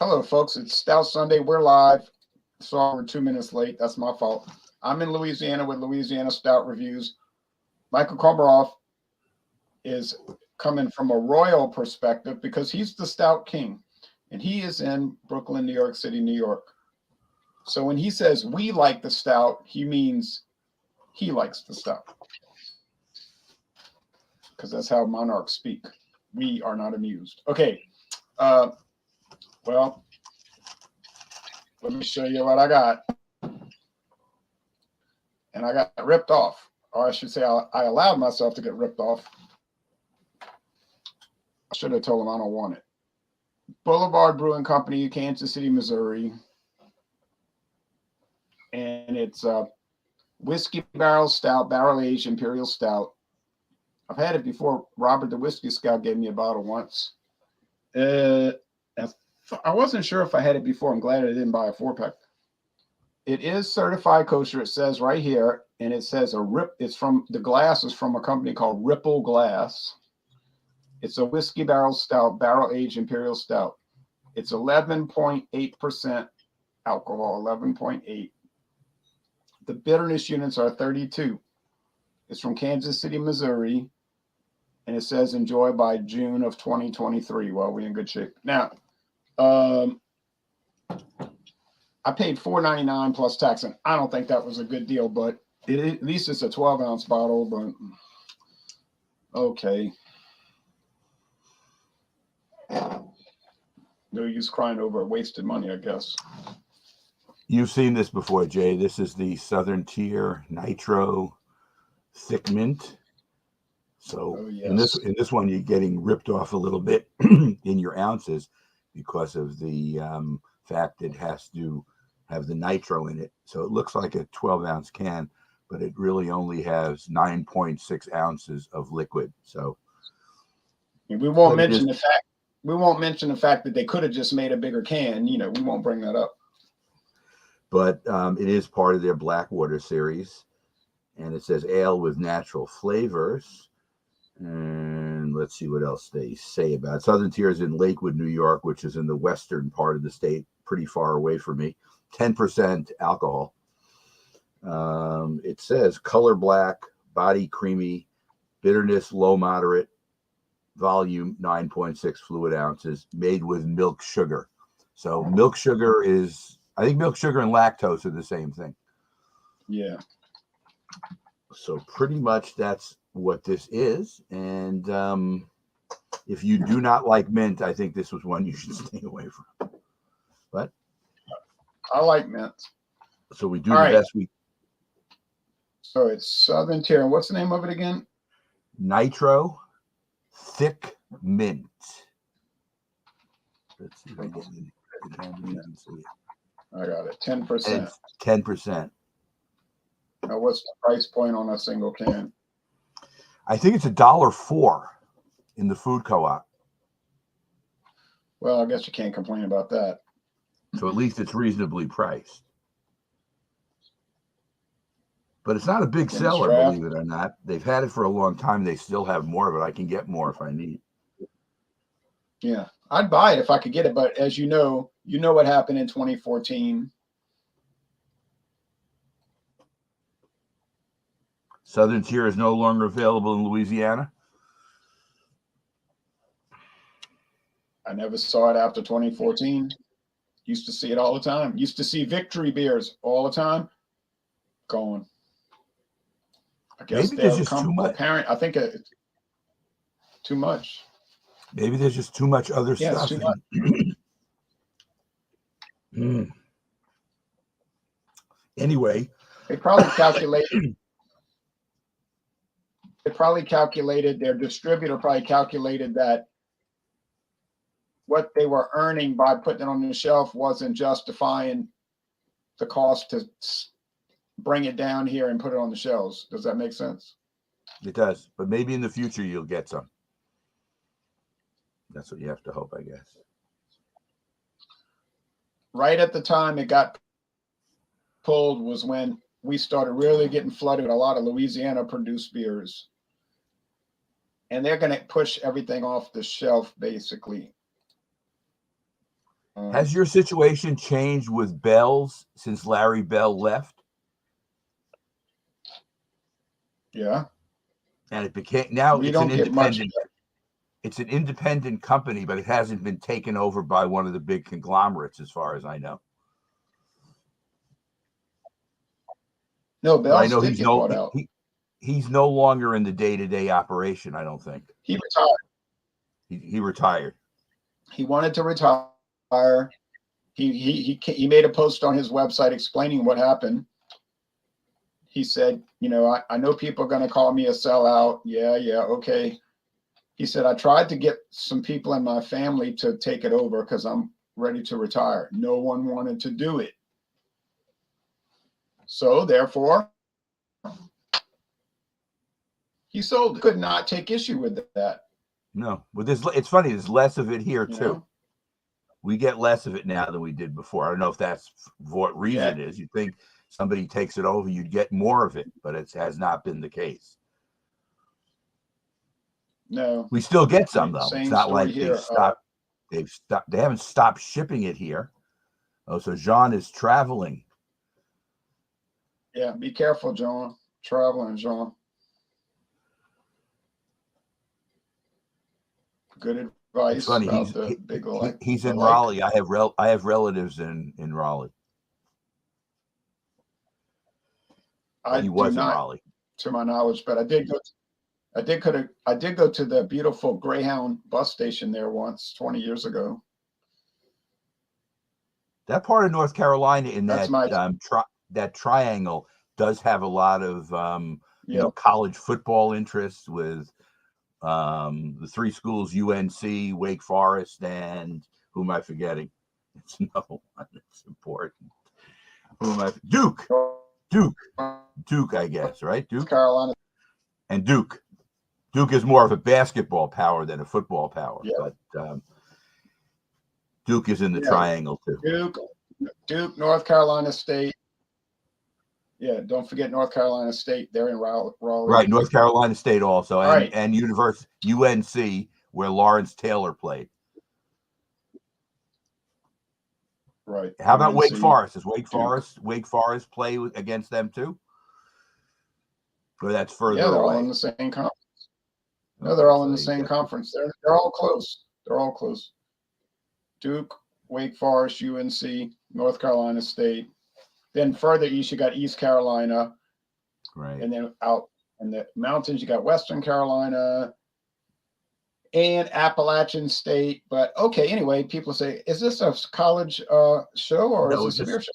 Hello, folks. It's Stout Sunday. We're live. Sorry we're 2 minutes late. That's my fault. I'm in Louisiana with Louisiana Stout Reviews. Michael Komaroff is coming from a royal perspective because he's the Stout King, and he is in Brooklyn, New York City, New York. So when he says we like the Stout, he means he likes the Stout because that's how monarchs speak. We are not amused. Okay. Well, let me show you what I got. And I got ripped off, or I should say I allowed myself to get ripped off. I should have told him I don't want it. Boulevard Brewing Company, Kansas City, Missouri. And it's Whiskey Barrel Stout, Barrel-Aged Imperial Stout. I've had it before. Robert the Whiskey Scout gave me a bottle once. I wasn't sure if I had it before. I'm glad I didn't buy a 4-pack. It is certified kosher. It says right here, and it says the glass is from a company called Ripple Glass. It's a whiskey barrel stout, barrel-aged imperial stout. It's 11.8% alcohol, 11.8. The bitterness units are 32. It's from Kansas City, Missouri, and it says enjoy by June of 2023. Well, we're in good shape. Now, I paid $4.99 plus tax, and I don't think that was a good deal, but at least it's a 12-ounce bottle, but okay. No use crying over wasted money, I guess. You've seen this before, Jay. This is the Southern Tier Nitro Thick Mint. So yes. in this one, you're getting ripped off a little bit in your ounces because of the fact it has to have the nitro in it. So it looks like a 12-ounce can, but it really only has 9.6 ounces of liquid. So we won't mention the fact. We won't mention the fact that they could have just made a bigger can. You know, we won't bring that up. But it is part of their Blackwater series, and it says ale with natural flavors. And let's see what else they say about it. Southern Tier is in Lakewood, New York, which is in the western part of the state, pretty far away from me. 10% alcohol. It says color black, body creamy, bitterness low moderate, volume 9.6 fluid ounces, made with milk sugar. So milk sugar is, I think milk sugar and lactose are the same thing. Yeah. So pretty much that's what this is. And if you do not like mint, I think this was one you should stay away from. But I like mint. So we do the best we. So it's Southern Tier. And what's the name of it again? Nitro Thick Mint. Let's see if I get it. I got it. 10%. 10%. Now, what's the price point on a single can? I think it's $1.04 in the food co-op. Well, I guess you can't complain about that. So at least it's reasonably priced. But it's not a big seller, believe it or not. They've had it for a long time. They still have more of it. I can get more if I need. Yeah, I'd buy it if I could get it. But as you know what happened in 2014. Southern Tier is no longer available in Louisiana. I never saw it after 2014. Used to see it all the time. Used to see Victory beers all the time. Gone. I guess maybe there's just too much. I think too much. Maybe there's just too much other stuff. Too much. Anyway, they probably calculated. Their distributor probably calculated that what they were earning by putting it on the shelf wasn't justifying the cost to bring it down here and put it on the shelves. Does that make sense? It does, but maybe in the future you'll get some. That's what you have to hope, I guess. Right at the time it got pulled was when we started really getting flooded with a lot of Louisiana produced beers. And they're going to push everything off the shelf, basically. Has your situation changed with Bell's since Larry Bell left? Yeah. And it became now We it's an don't get much. independent. It's an independent company, but it hasn't been taken over by one of the big conglomerates, as far as I know. No, But I Bell's know did get bought out. he's no longer in the day-to-day operation. I don't think He retired. he retired. He wanted to retire. He made a post on his website explaining what happened. He said, I know people are going to call me a sellout. Yeah, okay. He said, I tried to get some people in my family to take it over because I'm ready to retire. No one wanted to do it. So therefore, he sold it. Could not take issue with that. No, but it's funny. There's less of it here too. Know? We get less of it now than we did before. I don't know if that's what reason is. You think somebody takes it over, you'd get more of it, but it has not been the case. No, we still get some though. Same it's not story like here. they haven't stopped shipping it here. Oh, so Jean is traveling. Yeah, be careful, John. Traveling, Jean. Good advice. It's funny. About He's in Raleigh. I have relatives in Raleigh. He was in Raleigh, to my knowledge, but I did go to the beautiful Greyhound bus station there once 20 years ago. That part of North Carolina in that triangle does have a lot of college football interests with the three schools: UNC, Wake Forest, and who am I forgetting? It's no one. It's important. Who am I? Duke, I guess, right? Duke, Carolina, and Duke. Duke is more of a basketball power than a football power, but Duke is in the triangle too. Duke, North Carolina State. Yeah, don't forget North Carolina State. They're in Raleigh. Right, North Carolina State also, and UNC, where Lawrence Taylor played. Right. How about Wake Forest? Does Wake Forest play against them too? Or that's further away? They're all in the same conference. No, they're all in the same conference. They're all close. They're all close. Duke, Wake Forest, UNC, North Carolina State. Then further east, you got East Carolina. Right. And then out in the mountains, you got Western Carolina and Appalachian State. But okay, anyway, people say, is this a college show or is this a beer show?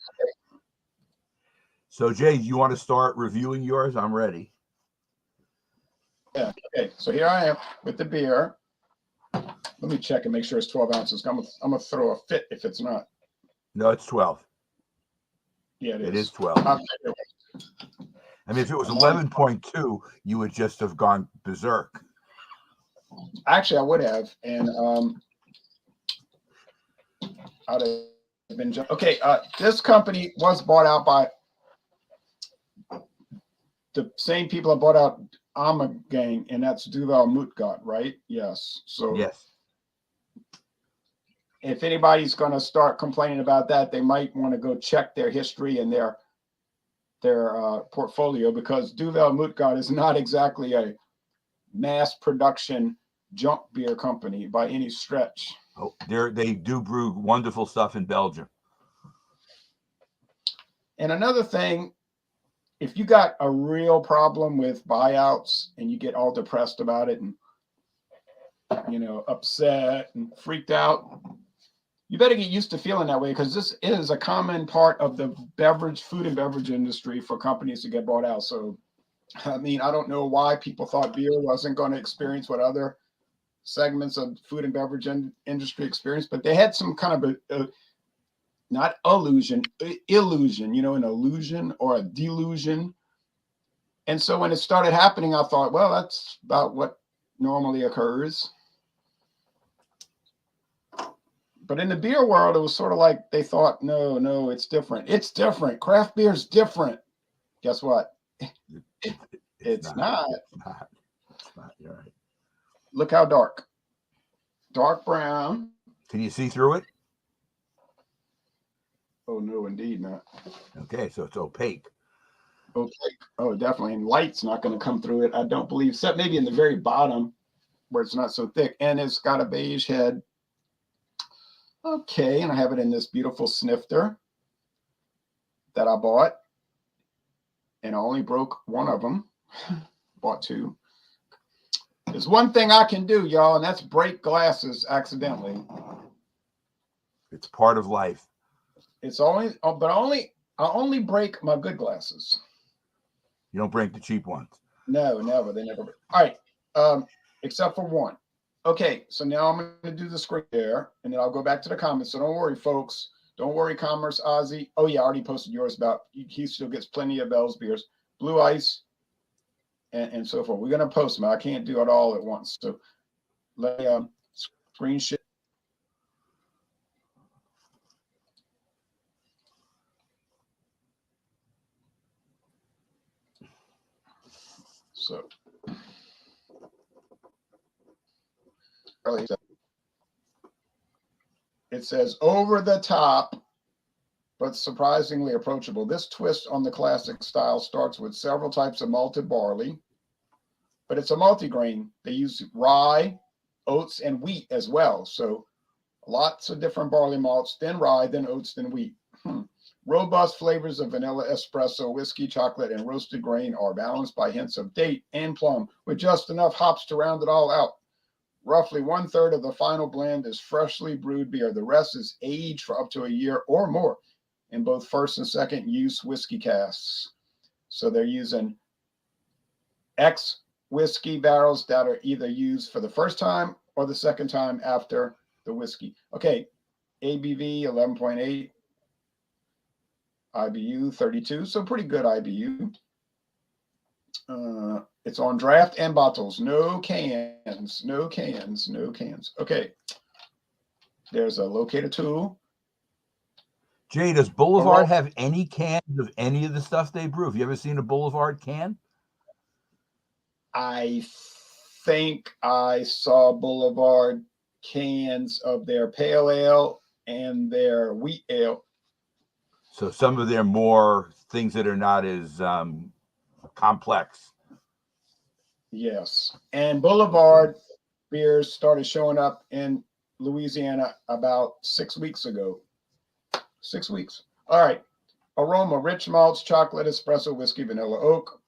So, Jay, you want to start reviewing yours? I'm ready. Yeah. Okay. So here I am with the beer. Let me check and make sure it's 12 ounces. I'm gonna throw a fit if it's not. No, it's 12. Yeah, it is 12. I mean, if it was 11.2, you would just have gone berserk. Actually, I would have, and I'd have been okay. This company was bought out by the same people that bought out Gang, and that's Duval Mootgott, right? Yes. So yes. If anybody's going to start complaining about that, they might want to go check their history and their portfolio, because Duvel Mootgott is not exactly a mass production junk beer company by any stretch. Oh, they do brew wonderful stuff in Belgium. And another thing, if you got a real problem with buyouts and you get all depressed about it and upset and freaked out, you better get used to feeling that way, because this is a common part of the food and beverage industry for companies to get bought out. So, I mean, I don't know why people thought beer wasn't going to experience what other segments of food and beverage industry experience, but they had some kind of not illusion, an illusion or a delusion. And so when it started happening, I thought, well, that's about what normally occurs. But in the beer world, it was sort of like they thought, no, it's different. It's different. Craft beer is different. Guess what? It's not. It's not. You're right. Look how dark. Dark brown. Can you see through it? Oh, no, indeed not. Okay, so it's opaque. Okay. Oh, definitely. And light's not going to come through it, I don't believe, except maybe in the very bottom where it's not so thick. And it's got a beige head. Okay. And I have it in this beautiful snifter that I bought. And I only broke one of them. Bought two. There's one thing I can do, y'all, and that's break glasses accidentally. It's part of life. It's only, but I only break my good glasses. You don't break the cheap ones. No, never. They never. All right. Except for one. Okay, so now I'm going to do the screen there, and then I'll go back to the comments. So don't worry, folks. Don't worry, Commerce Ozzy. Oh yeah, I already posted yours about he still gets plenty of Bell's beers, Blue Ice, and so forth. We're going to post them. I can't do it all at once. So let me screen share. So it says over the top, but surprisingly approachable. This twist on the classic style starts with several types of malted barley, but it's a multigrain. They use rye, oats, and wheat as well. So lots of different barley malts, then rye, then oats, then wheat. Robust flavors of vanilla, espresso, whiskey, chocolate, and roasted grain are balanced by hints of date and plum, with just enough hops to round it all out. Roughly 1/3 of the final blend is freshly brewed beer. The rest is aged for up to a year or more in both first and second use whiskey casks. So they're using X whiskey barrels that are either used for the first time or the second time after the whiskey. Okay, ABV 11.8, IBU 32, so pretty good IBU. It's on draft and bottles, no cans, no cans, no cans. Okay, there's a locator tool. Jay, does Boulevard have any cans of any of the stuff they brew? Have you ever seen a Boulevard can? I think I saw Boulevard cans of their pale ale and their wheat ale. So some of their more things that are not as complex. Yes. And Boulevard beers started showing up in Louisiana about 6 weeks ago. 6 weeks. All right. Aroma, rich malts, chocolate, espresso, whiskey, vanilla, oak,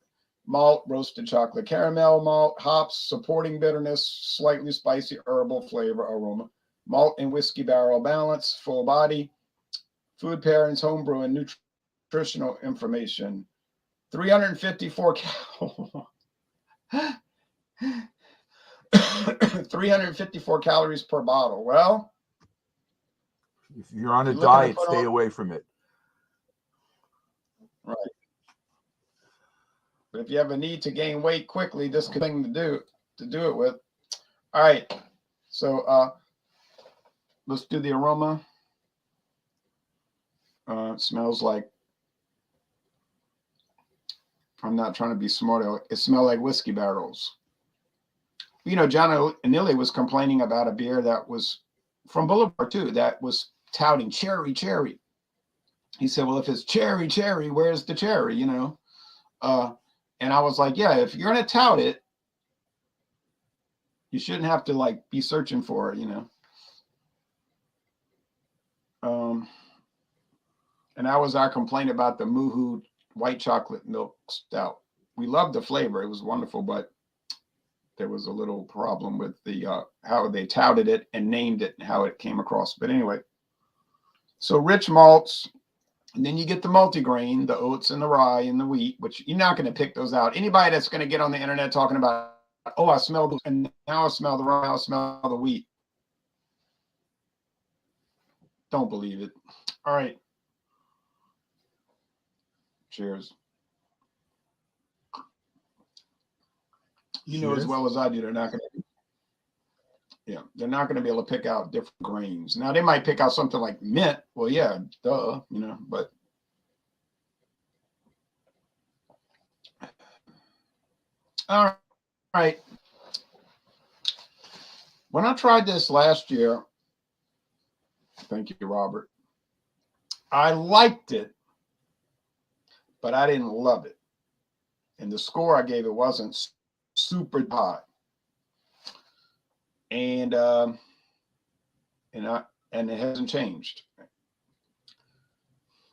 malt, roasted chocolate, caramel, malt, hops, supporting bitterness, slightly spicy herbal flavor, aroma, malt and whiskey barrel balance, full body, food pairings, homebrew, and nutritional information. 354 354 calories per bottle. Well, if you're on a diet, stay away from it. Right. But if you have a need to gain weight quickly, this could be the thing to do it with. All right. So let's do the aroma. It smells like, I'm not trying to be smart. It smells like whiskey barrels. You know, John Anilli was complaining about a beer that was from Boulevard too, that was touting cherry. He said, well, if it's cherry, where's the cherry, you know? And I was like, yeah, if you're going to tout it, you shouldn't have to like be searching for it, you know? And that was our complaint about the Moohoo white chocolate milk stout. We loved the flavor. It was wonderful, but there was a little problem with the how they touted it and named it and how it came across. But anyway, so rich malts, and then you get the multigrain, the oats and the rye and the wheat, which you're not going to pick those out. Anybody that's going to get on the internet talking about, oh, I smell those, and now I smell the rye, I smell the wheat. Don't believe it. All right. Cheers. You know as well as I do, they're not going to. Yeah, they're not going to be able to pick out different grains. Now they might pick out something like mint. Well, yeah, duh, you know, but all right. When I tried this last year, thank you, Robert. I liked it, but I didn't love it. And the score I gave it wasn't super high. And and it hasn't changed.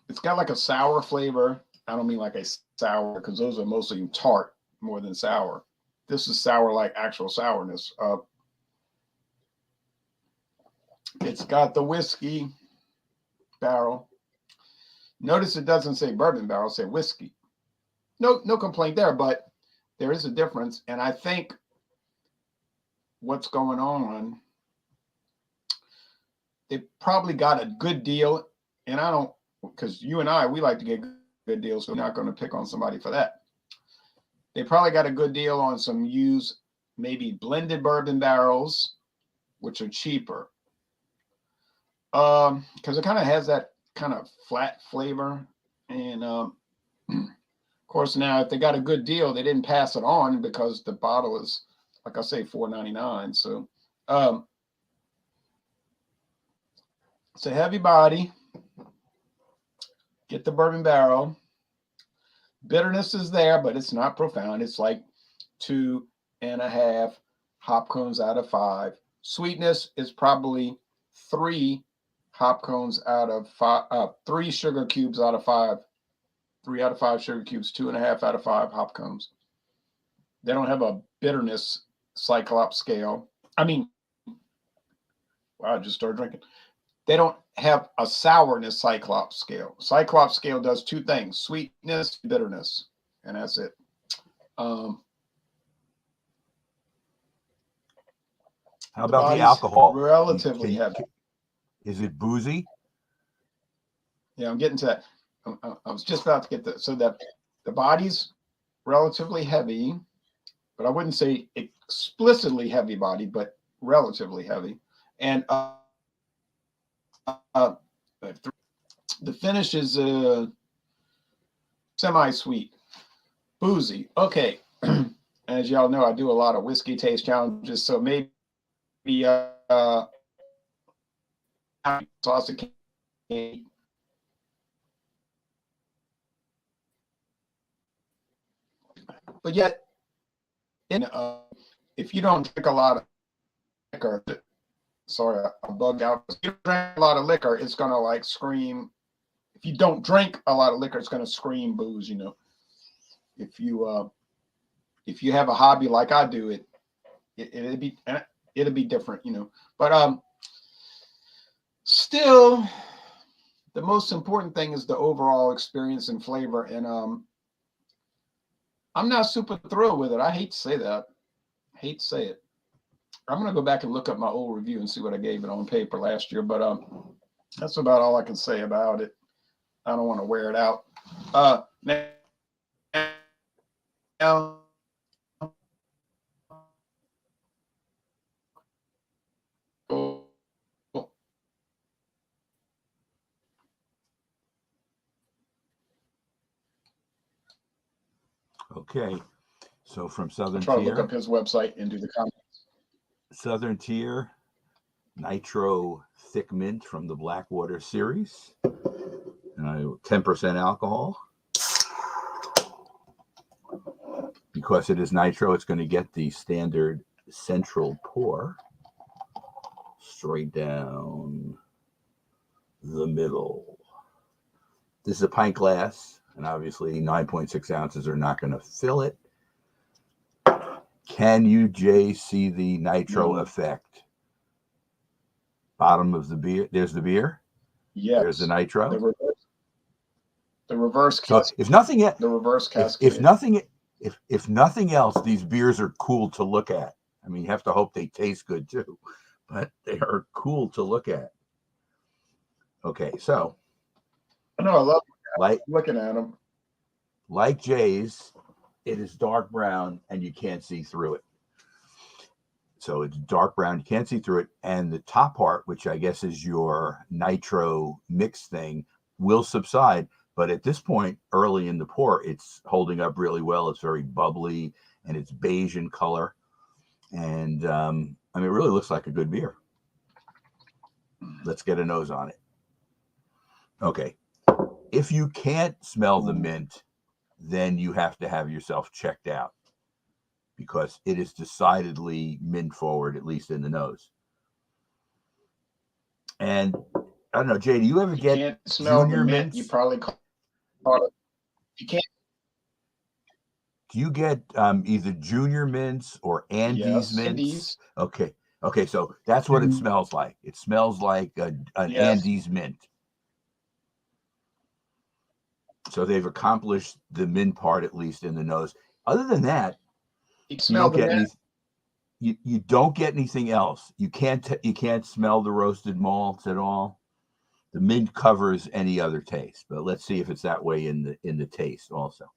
It's got like a sour flavor. I don't mean like a sour, because those are mostly tart more than sour. This is sour, like actual sourness. It's got the whiskey barrel. Notice it doesn't say bourbon barrel, say whiskey. No complaint there, but there is a difference. And I think what's going on, they probably got a good deal. And I don't, because you and I, we like to get good deals, so we're not going to pick on somebody for that. They probably got a good deal on some used, maybe blended bourbon barrels, which are cheaper. Because it kind of has that kind of flat flavor. And of course, now if they got a good deal, they didn't pass it on because the bottle is, like I say, $4.99. So it's a heavy body. Get the bourbon barrel. Bitterness is there, but it's not profound. It's like 2.5 hop cones out of 5. Sweetness is probably 3 hop cones out of 5, 3 sugar cubes out of 5. 3 out of 5 sugar cubes, 2.5 out of 5 hop cones. They don't have a bitterness Cyclops scale. I mean, wow, I just started drinking. They don't have a sourness Cyclops scale. Cyclops scale does 2 things: sweetness, bitterness, and that's it. How about the alcohol? Relatively heavy. Is it boozy? Yeah, I'm getting to that. I was just about to get that. So that the body's relatively heavy, but I wouldn't say explicitly heavy body, but relatively heavy. And the finish is semi-sweet, boozy. Okay, as y'all know, I do a lot of whiskey taste challenges, so maybe sauce of cake. But yet, if you don't drink a lot of liquor, sorry, I bugged out. If you drink a lot of liquor, it's gonna like scream. If you don't drink a lot of liquor, it's gonna scream booze. You know, if you have a hobby like I do, it'd be different. You know, but still, the most important thing is the overall experience and flavor. And I'm not super thrilled with it. I hate to say that. I hate to say it. I'm going to go back and look up my old review and see what I gave it on paper last year. But that's about all I can say about it. I don't want to wear it out. Now, Okay. So from Southern try to look Tier, up his website and do the comments. Southern Tier, Nitro Thick Mint from the Blackwater series. 10% alcohol. Because it is nitro, it's going to get the standard central pour straight down the middle. This is a pint glass, and obviously 9.6 ounces are not going to fill it. Can you, Jay, see the nitro effect? Bottom of the beer. There's the beer. Yes. There's the nitro. The reverse So cascade. if nothing else, the reverse cascade. If nothing else, these beers are cool to look at. I mean, you have to hope they taste good too, but they are cool to look at. Okay, so I love looking at them. Like Jay's, it is dark brown and you can't see through it. So it's dark brown, you can't see through it. And the top part, which I guess is your nitro mix thing, will subside. But at this point, early in the pour, it's holding up really well. It's very bubbly and it's beige in color. And I mean, it really looks like a good beer. Let's get a nose on it. Okay, If you can't smell the mint, then you have to have yourself checked out because it is decidedly mint forward, at least in the nose. And I don't know, Jay, do you ever get can't smell the junior mint, mints? you probably caught it. You can't. Do you get either junior mints or Andes Yes, mints? Andes. Okay, so that's what it smells like. It smells like an Andes mint. So they've accomplished the mint part, at least in the nose. Other than that, You you don't get mint. you don't get anything else. You can't smell the roasted malts at all. The mint covers any other taste, but let's see if it's that way in the taste also.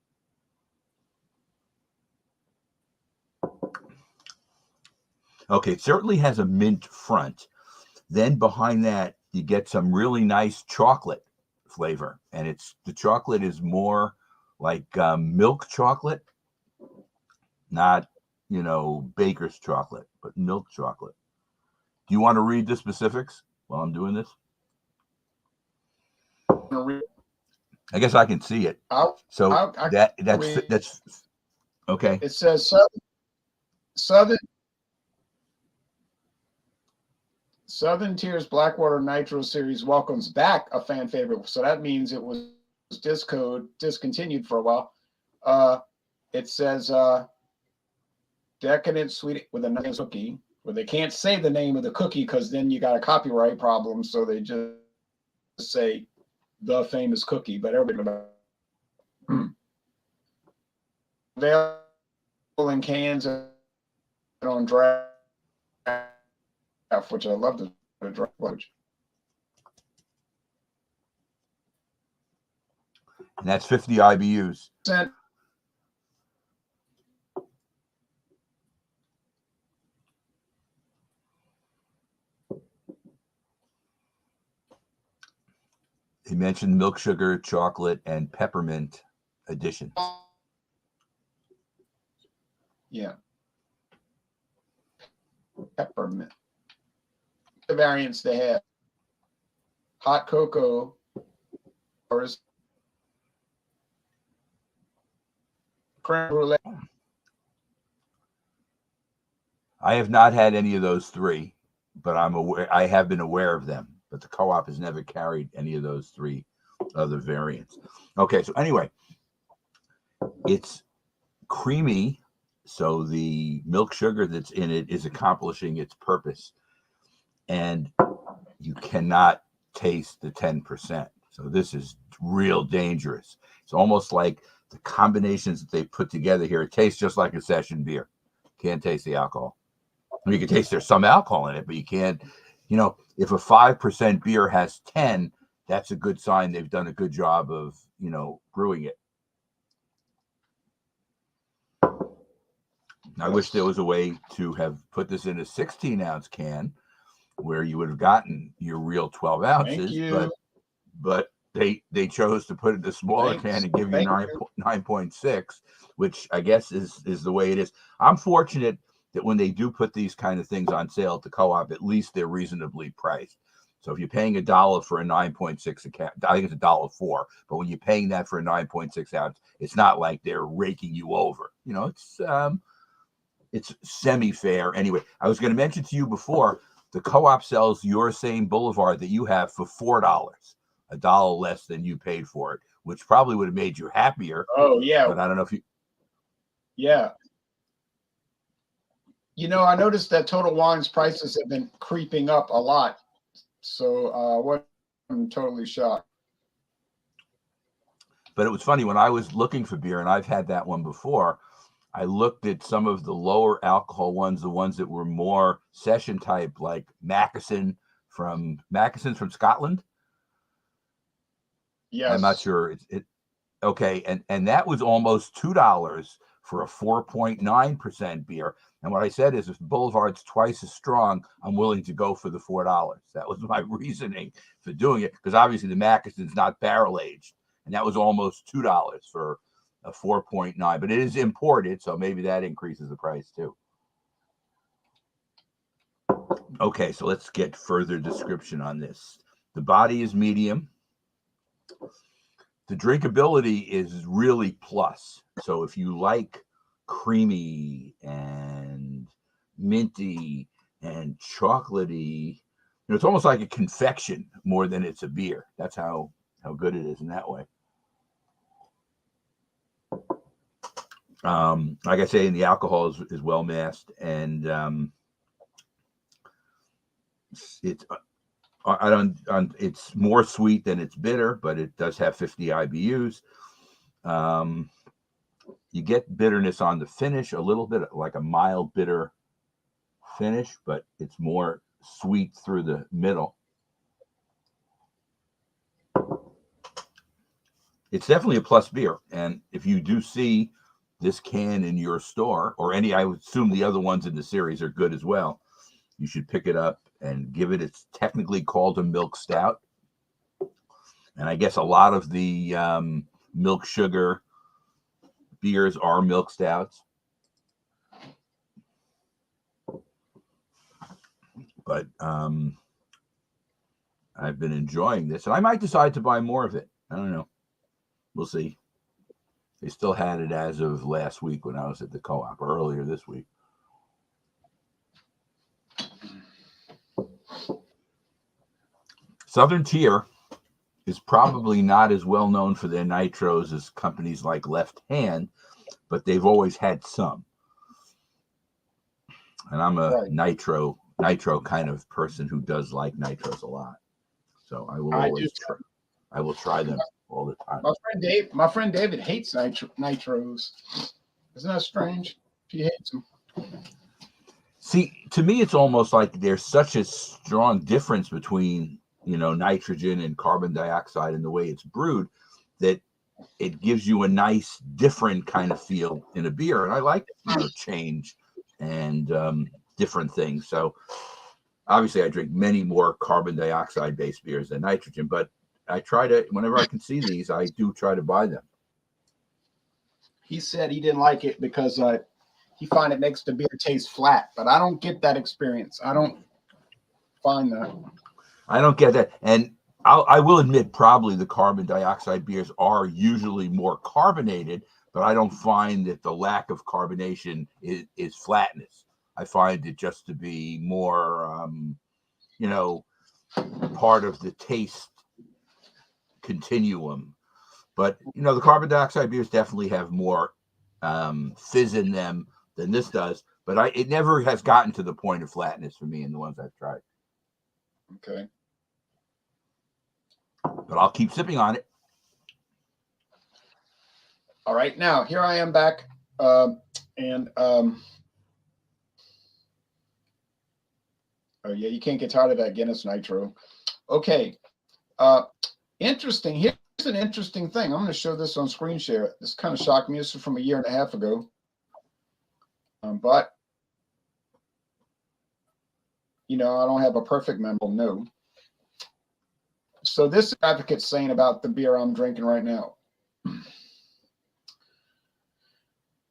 Okay, it certainly has a mint front. Then behind that, you get some really nice chocolate flavor, and the chocolate is more like milk chocolate, not baker's chocolate, but milk chocolate. Do you want to read the specifics while I'm doing this? I guess I can see it. That's okay. It says Southern Tier's Blackwater Nitro Series welcomes back a fan favorite. So that means it was discontinued for a while. It says decadent sweet with a nice cookie. Well, they can't say the name of the cookie because then you got a copyright problem. So they just say the famous cookie, but everybody available in cans and on draft, which I love the draft. And that's 50 IBUs. He mentioned milk sugar, chocolate, and peppermint additions. Yeah. Peppermint. The variants they have. Hot cocoa or creme brulee. I have not had any of those three, but I have been aware of them. But the co-op has never carried any of those three other variants. Okay, so anyway, it's creamy, so the milk sugar that's in it is accomplishing its purpose, and you cannot taste the 10%. So this is real dangerous. It's almost like the combinations that they put together here. It tastes just like a session beer. Can't taste the alcohol. You can taste there's some alcohol in it, but you can't. If a 5% beer has 10, that's a good sign they've done a good job of, brewing it. I wish there was a way to have put this in a 16-ounce can where you would have gotten your real 12 ounces, but they chose to put it in a smaller can and give you 9.6, which I guess is the way it is. I'm fortunate that when they do put these kind of things on sale at the co-op, at least they're reasonably priced. So if you're paying $1 for a 9.6 account, I think it's $1.04. But when you're paying that for a 9.6 ounce, it's not like they're raking you over. It's semi-fair. Anyway, I was going to mention to you before, the co-op sells your same Boulevard that you have for $4, $1 less than you paid for it, which probably would have made you happier. Oh yeah, but I don't know if you. Yeah. I noticed that Total Wine's prices have been creeping up a lot. So I'm totally shocked. But it was funny when I was looking for beer, and I've had that one before. I looked at some of the lower alcohol ones, the ones that were more session type, like Mackeson's from Scotland. Yes. I'm not sure. Okay, and that was almost $2 for a 4.9% beer. And what I said is, if Boulevard's twice as strong, I'm willing to go for the $4. That was my reasoning for doing it, because obviously the Mackeson's not barrel aged, and that was almost $2 for a 4.9. But it is imported, so maybe that increases the price too. Okay, so let's get further description on this. The body is medium. The drinkability is really plus. So if you like creamy and minty and chocolatey, it's almost like a confection more than it's a beer. That's how good it is in that way. Like I say, and the alcohol is well masked, and it's it's more sweet than it's bitter, but it does have 50 IBUs. You get bitterness on the finish, a little bit like a mild bitter finish, but it's more sweet through the middle. It's definitely a plus beer, and if you do see this can in your store, or any, I would assume the other ones in the series are good as well, you should pick it up and give it. It's technically called a milk stout, and I guess a lot of the milk sugar beers are milk stouts. But I've been enjoying this, and I might decide to buy more of it. I don't know. We'll see. They still had it as of last week when I was at the co-op, or earlier this week. Southern Tier is probably not as well known for their nitros as companies like Left Hand, but they've always had some. And I'm a nitro kind of person who does like nitros a lot. So I will always try. I will try them all the time. My friend David hates nitros. Isn't that strange? He hates them. See, to me, it's almost like there's such a strong difference between, nitrogen and carbon dioxide in the way it's brewed, that it gives you a nice, different kind of feel in a beer. And I like, change and different things. So obviously I drink many more carbon dioxide based beers than nitrogen, but I try to, whenever I can see these, I do try to buy them. He said he didn't like it because he find it makes the beer taste flat, but I don't get that experience. I don't find that. I don't get that. And I will admit, probably the carbon dioxide beers are usually more carbonated, but I don't find that the lack of carbonation is flatness. I find it just to be more, part of the taste continuum. But, the carbon dioxide beers definitely have more fizz in them than this does. But it never has gotten to the point of flatness for me in the ones I've tried. Okay. But I'll keep sipping on it. All right, now here I am back, oh yeah, you can't get tired of that Guinness Nitro. Okay, interesting. Here's an interesting thing. I'm going to show this on screen share. This kind of shocked me. This is from 1.5 years ago, but I don't have a perfect memory. No. So this advocate's saying about the beer I'm drinking right now.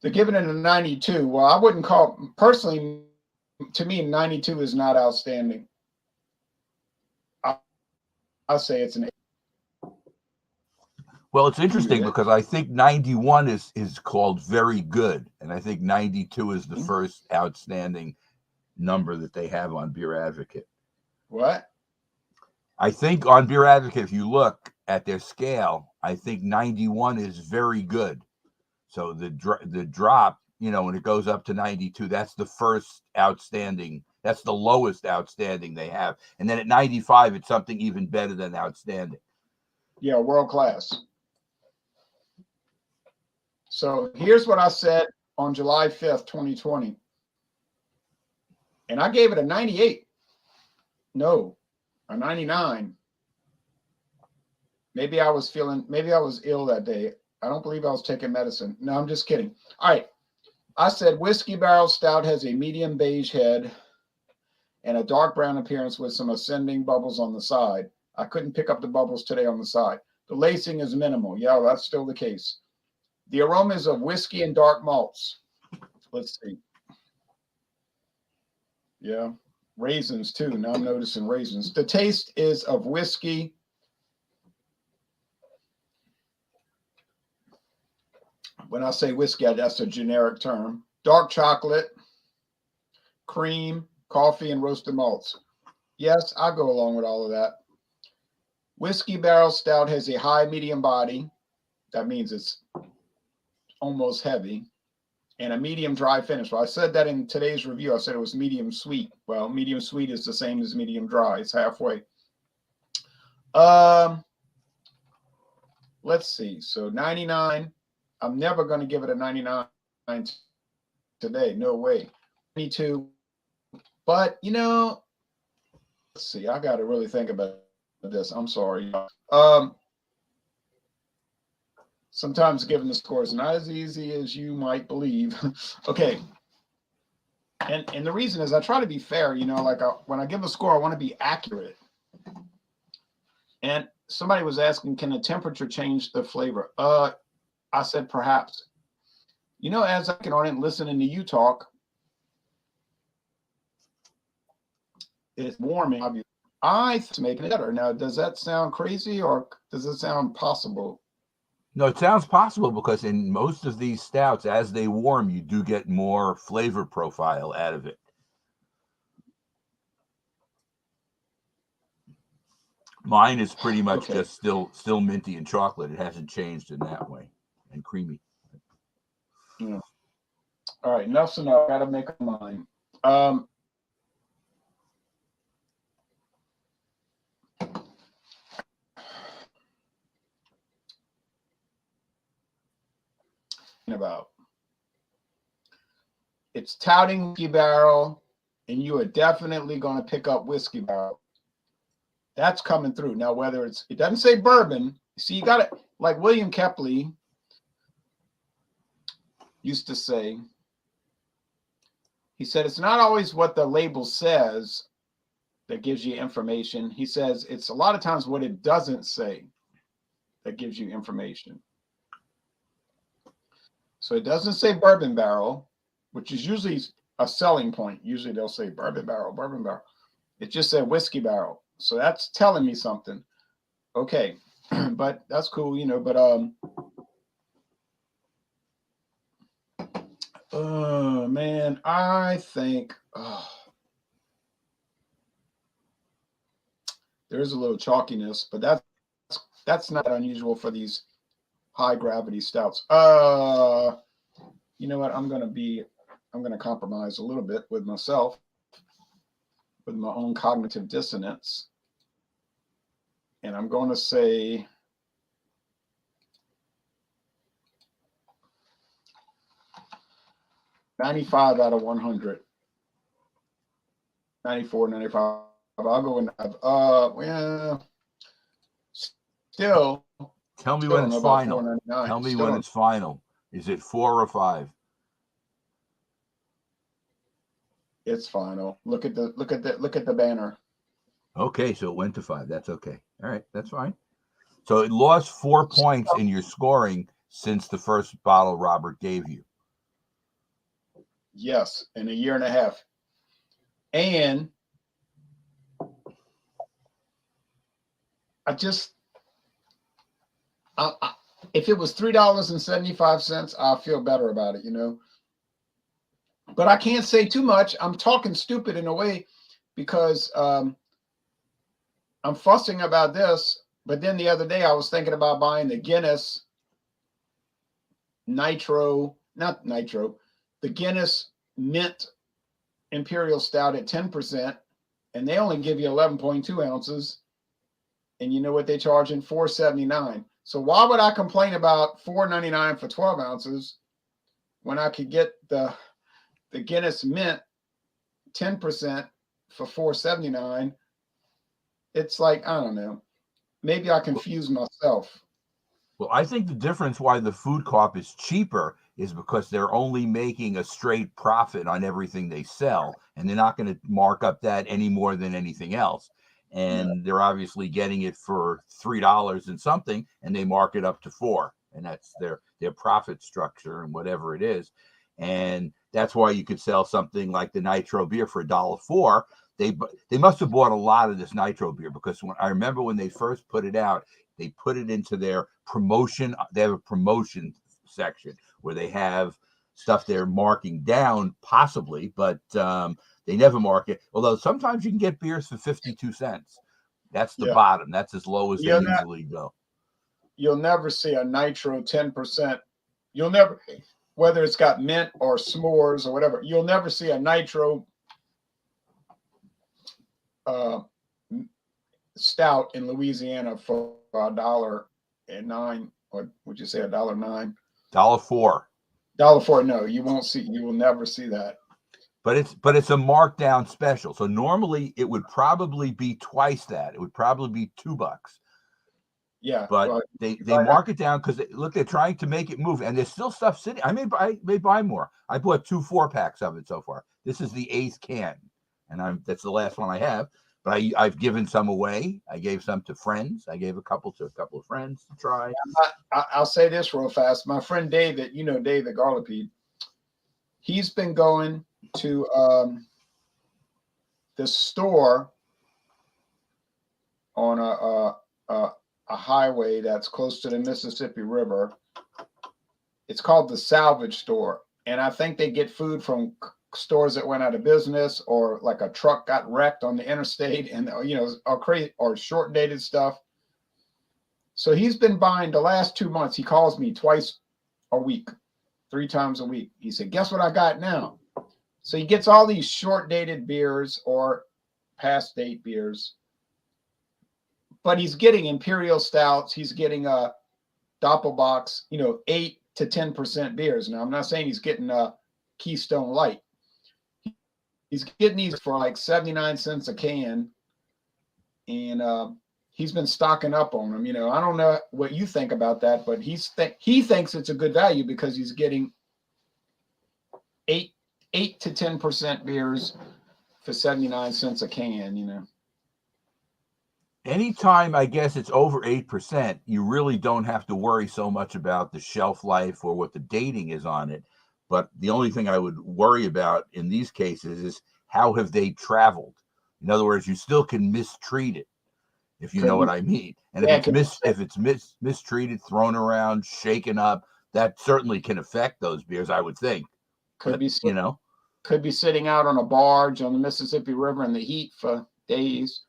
They're giving it a 92. Well, I wouldn't call, personally, to me, 92 is not outstanding. I'll say it's an 8. Well, it's interesting because I think 91 is called very good, and I think 92 is the first outstanding number that they have on Beer Advocate. What? I think on Beer Advocate, if you look at their scale, I think 91 is very good. So the drop, when it goes up to 92, that's the first outstanding. That's the lowest outstanding they have. And then at 95, it's something even better than outstanding. Yeah, world class. So here's what I said on July 5th, 2020. And I gave it a 98. No, a 99. Maybe I was ill that day. I don't believe I was taking medicine. No, I'm just kidding. All right. I said Whiskey Barrel Stout has a medium beige head and a dark brown appearance with some ascending bubbles on the side. I couldn't pick up the bubbles today on the side. The lacing is minimal. Yeah, that's still the case. The aroma is of whiskey and dark malts. Let's see. Yeah, raisins too. Now I'm noticing raisins. The taste is of whiskey When I say whiskey, that's a generic term. Dark chocolate, cream, coffee, and roasted malts. Yes, I go along with all of that. Whiskey barrel stout has a high medium body. That means it's almost heavy. And a medium dry finish. Well, I said that in today's review. I said it was medium sweet. Well, medium sweet is the same as medium dry. It's halfway. Let's see. So 99. I'm never going to give it a 99 today. No way. 22. But, you know, let's see. I got to really think about this. I'm sorry. Sometimes giving the score is not as easy as you might believe. Okay. And the reason is I try to be fair, you know, like when I give a score, I want to be accurate. And somebody was asking, can the temperature change the flavor? I said, perhaps. You know, as I can on it and listening to you talk, it's warming. I think it's making it better. Now, does that sound crazy or does it sound possible? No, it sounds possible because in most of these stouts, as they warm, you do get more flavor profile out of it. Mine is pretty much just still minty and chocolate. It hasn't changed in that way, and creamy. Yeah. All right, enough's enough. I gotta make up mine. About it's touting whiskey barrel, and you are definitely going to pick up whiskey barrel. That's coming through. Now, whether it doesn't say bourbon. See, you got it. Like William Kepley used to say, he said, it's not always what the label says that gives you information. He says it's a lot of times what it doesn't say that gives you information. So it doesn't say bourbon barrel, which is usually a selling point. Usually they'll say bourbon barrel, bourbon barrel. It just said whiskey barrel. So that's telling me something. Okay, but that's cool, you know, but man, I think there's a little chalkiness, but that's not unusual for these high gravity stouts. You know what? I'm gonna compromise a little bit with myself, with my own cognitive dissonance. And I'm going to say 95 out of 100. 94, 95. I'll go with well, still. Tell me when it's final. Tell me when it's final. Is it 4 or 5? It's final. Look at the banner. Okay, so it went to 5. That's okay. All right, that's fine. So it lost 4 points in your scoring since the first bottle Robert gave you. Yes, in a year and a half. And if it was $3.75, I'll feel better about it, you know. But I can't say too much. I'm talking stupid in a way because I'm fussing about this. But then the other day I was thinking about buying the Guinness the Guinness Mint Imperial Stout at 10%, and they only give you 11.2 ounces. And you know what they charge in? $4.79. So why would I complain about $4.99 for 12 ounces when I could get the Guinness Mint 10% for $4.79? It's like, I don't know. Maybe I confuse myself. Well, I think the difference why the food co-op is cheaper is because they're only making a straight profit on everything they sell, and they're not going to mark up that any more than anything else. And they're obviously getting it for $3 and something, and they mark it up to $4, and that's their profit structure and whatever it is. And that's why you could sell something like the nitro beer for $1.04. They must have bought a lot of this nitro beer, because I remember when they first put it out, they put it into their promotion. They have a promotion section where they have stuff they're marking down, possibly, but they never mark it. Although sometimes you can get beers for 52 cents. That's the Yeah. bottom. That's as low as they You'll usually go. You'll never see a nitro 10%. You'll never, whether it's got mint or s'mores or whatever, you'll never see a nitro stout in Louisiana for $1.09, or would you say $1.09? $1.04. $1.04. No, you won't see. You will never see that. But it's a markdown special. So normally it would probably be twice that. It would probably be $2. Yeah, but well, they mark it down because look, they're trying to make it move, and there's still stuff sitting. I may buy more. I bought 2 4-packs of it so far. This is the 8th can, and that's the last one I have. But I've given some away. I gave some to friends. I gave a couple to a couple of friends to try. I'll say this real fast. My friend David, David Garlipede, he's been going to the store on a highway that's close to the Mississippi River. It's called the Salvage Store, and I think they get food from stores that went out of business, or like a truck got wrecked on the interstate, and or crazy or short dated stuff. So he's been buying the last 2 months. He calls me twice a week, 3 times a week. He said, "Guess what I got now?" So he gets all these short dated beers or past date beers. But he's getting imperial stouts. He's getting a Doppelbox, 8 to 10% beers. Now, I'm not saying he's getting a Keystone Light. He's getting these for like 79 cents a can, and he's been stocking up on them. I don't know what you think about that, but he thinks it's a good value because he's getting 8 to 10% beers for 79 cents a can. Anytime, I guess, it's over 8%, you really don't have to worry so much about the shelf life or what the dating is on it. But the only thing I would worry about in these cases is how have they traveled? In other words, you still can mistreat it, if you know what I mean. And if it's mistreated, thrown around, shaken up, that certainly can affect those beers, I would think. Could be sitting out on a barge on the Mississippi River in the heat for days.